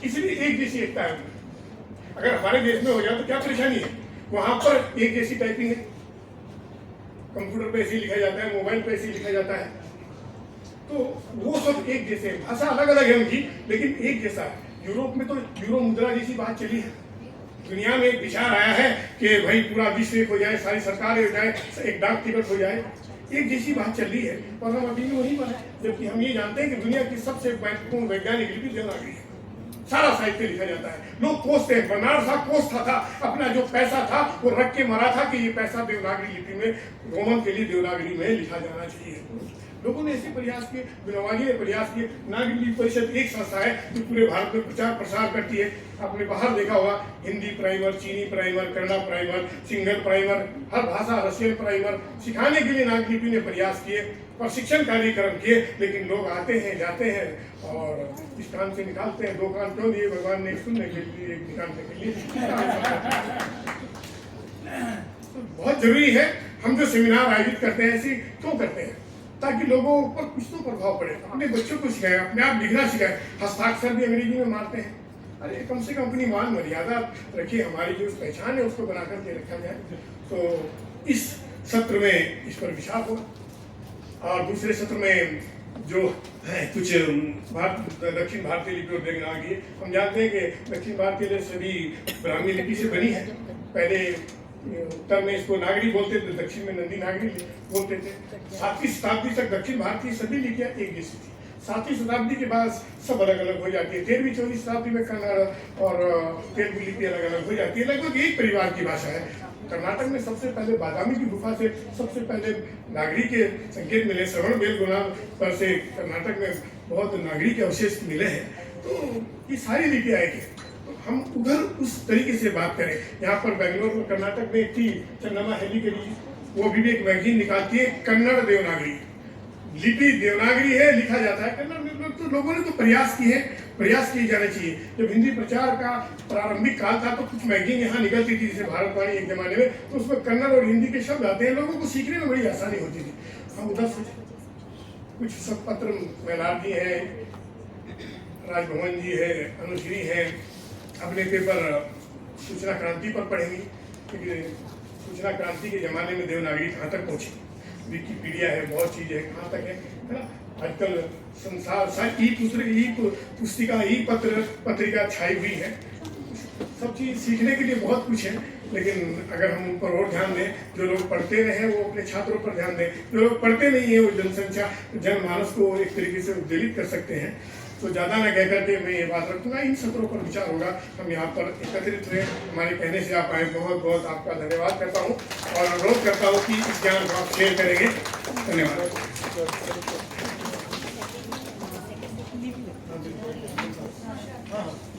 D: इसलिए एक जैसी एकता है। अगर हमारे देश में हो जाए तो क्या परेशानी है? वहां पर एक जैसी टाइपिंग है, कंप्यूटर पे ऐसे ही लिखा जाता है, मोबाइल पे ऐसे ही लिखा जाता है, तो वो सब एक जैसे। भाषा अलग अलग है उनकी, लेकिन एक जैसा है। यूरोप में तो यूरो मुद्रा जैसी बात चली है। दुनिया में एक विचार आया है कि भाई पूरा विश्व एक हो जाए, सारी सरकार हो जाए, एक डाक टिकट हो जाए, एक जैसी बात चल रही है, और हम अभी भी वही पर है। जबकि हम ये जानते हैं कि दुनिया की सबसे महत्वपूर्ण वैज्ञानिक लिपि देवनागरी है। सारा साहित्य लिखा जाता है। लोग कोसते हैं, बनारस का कोस था, अपना जो पैसा था वो रख के मरा था कि ये पैसा देवनागरी लिपि में, रोमन के लिए देवनागरी में लिखा जाना चाहिए। लोगों ने ऐसे प्रयास किए, विनोबाजी ने प्रयास किए। नागरिक लिपि परिषद एक संस्था है जो पूरे भारत में प्रचार प्रसार करती है। आपने बाहर देखा होगा, हिंदी प्राइमर, चीनी primer, Kannada primer, Sinhala primer, हर भाषा रशियन प्राइमर सिखाने के लिए नागरिक लिपि ने प्रयास किए, प्रशिक्षण कार्यक्रम किए। लेकिन लोग आते हैं, जाते हैं और इस कान से निकालते हैं, दो कान क्यों दिए भगवान ने? सुनने के लिए, एक निकालने के लिए। बहुत जरूरी है हम जो सेमिनार आयोजित करते हैं, ऐसे क्यों करते हैं? ताकि लोगों पर कुछ तो प्रभाव पड़े। अपने बच्चों को सिखाएं, अपने आप लिखना सिखाएं। हस्ताक्षर भी अंग्रेजी में मारते हैं, अरे कम से कम अपनी मान मर्यादा रखिए। हमारी जो पहचान है उसको बना करके रखा जाए। तो इस सत्र में इस पर विचार हो, और दूसरे सत्र में जो है कुछ दक्षिण भारतीय लिपि और देवनागरी। हम जानते हैं कि दक्षिण भारतीय लिपि सभी ब्राह्मी लिपि से बनी है। पहले उत्तर में इसको नागरी बोलते थे, दक्षिण में नंदी नागरी बोलते थे। 7वीं शताब्दी तक दक्षिण भारतीय सभी लिपियां एक जैसी थी। 7वीं शताब्दी के बाद सब अलग अलग हो जाती है। 13वीं 14वीं शताब्दी में कन्नड़ और तेलुगु लिपि अलग अलग हो जाती है। लगभग एक परिवार की भाषा है। कर्नाटक में सबसे पहले बादामी की गुफा से सबसे पहले नागरी के संकेत मिले। श्रवण बेलगोला पर से कर्नाटक में बहुत नागरी के अवशेष मिले हैं। तो ये सारी लिपियां एक है। हम उधर उस तरीके से बात करें। यहाँ पर बेंगलोर में, कर्नाटक में एक थी चन्नम्मा हेलिकली, वो भी एक मैगजीन निकालती है, कन्नड़ देवनागरी लिपि देवनागरी है, लिखा जाता है कन्नड़ में। तो लोगों ने तो प्रयास किए हैं, प्रयास किए जाने चाहिए। जब हिंदी प्रचार का प्रारंभिक काल था तो कुछ मैगजीन यहाँ निकलती थी, जैसे भारतवाणी एक जमाने में, तो उसमें कन्नड़ और हिंदी के शब्द आते हैं। लोगों को सीखने में बड़ी आसानी होती थी। हम उधर से कुछ सब पत्र मैलार जी है, राजभवन जी है, अनुश्री है, अपने पेपर सूचना क्रांति पर पढ़ेंगी क्योंकि सूचना क्रांति के जमाने में देवनागरी कहाँ तक पहुँची। विकिपीडिया है, बहुत चीज़ है, कहाँ तक है ना। आजकल संसार ई पुस्तिका, ई पत्रिका छाई हुई है। सब चीज़ सीखने के लिए बहुत कुछ है, लेकिन अगर हम उन पर और ध्यान दें, जो लोग पढ़ते रहे वो अपने छात्रों पर ध्यान दें। जो लोग पढ़ते नहीं है वो जनसंख्या, जनमानस को एक तरीके से उद्वेलित कर सकते हैं। तो ज़्यादा न कह करके मैं ये बात रखूँगा, इन सत्रों पर विचार होगा। हम यहाँ पर एकत्रित हुए, हमारे कहने से आप आए, बहुत बहुत आपका धन्यवाद करता हूँ और अनुरोध करता हूँ कि इस ज्ञान को आप शेयर करेंगे। धन्यवाद।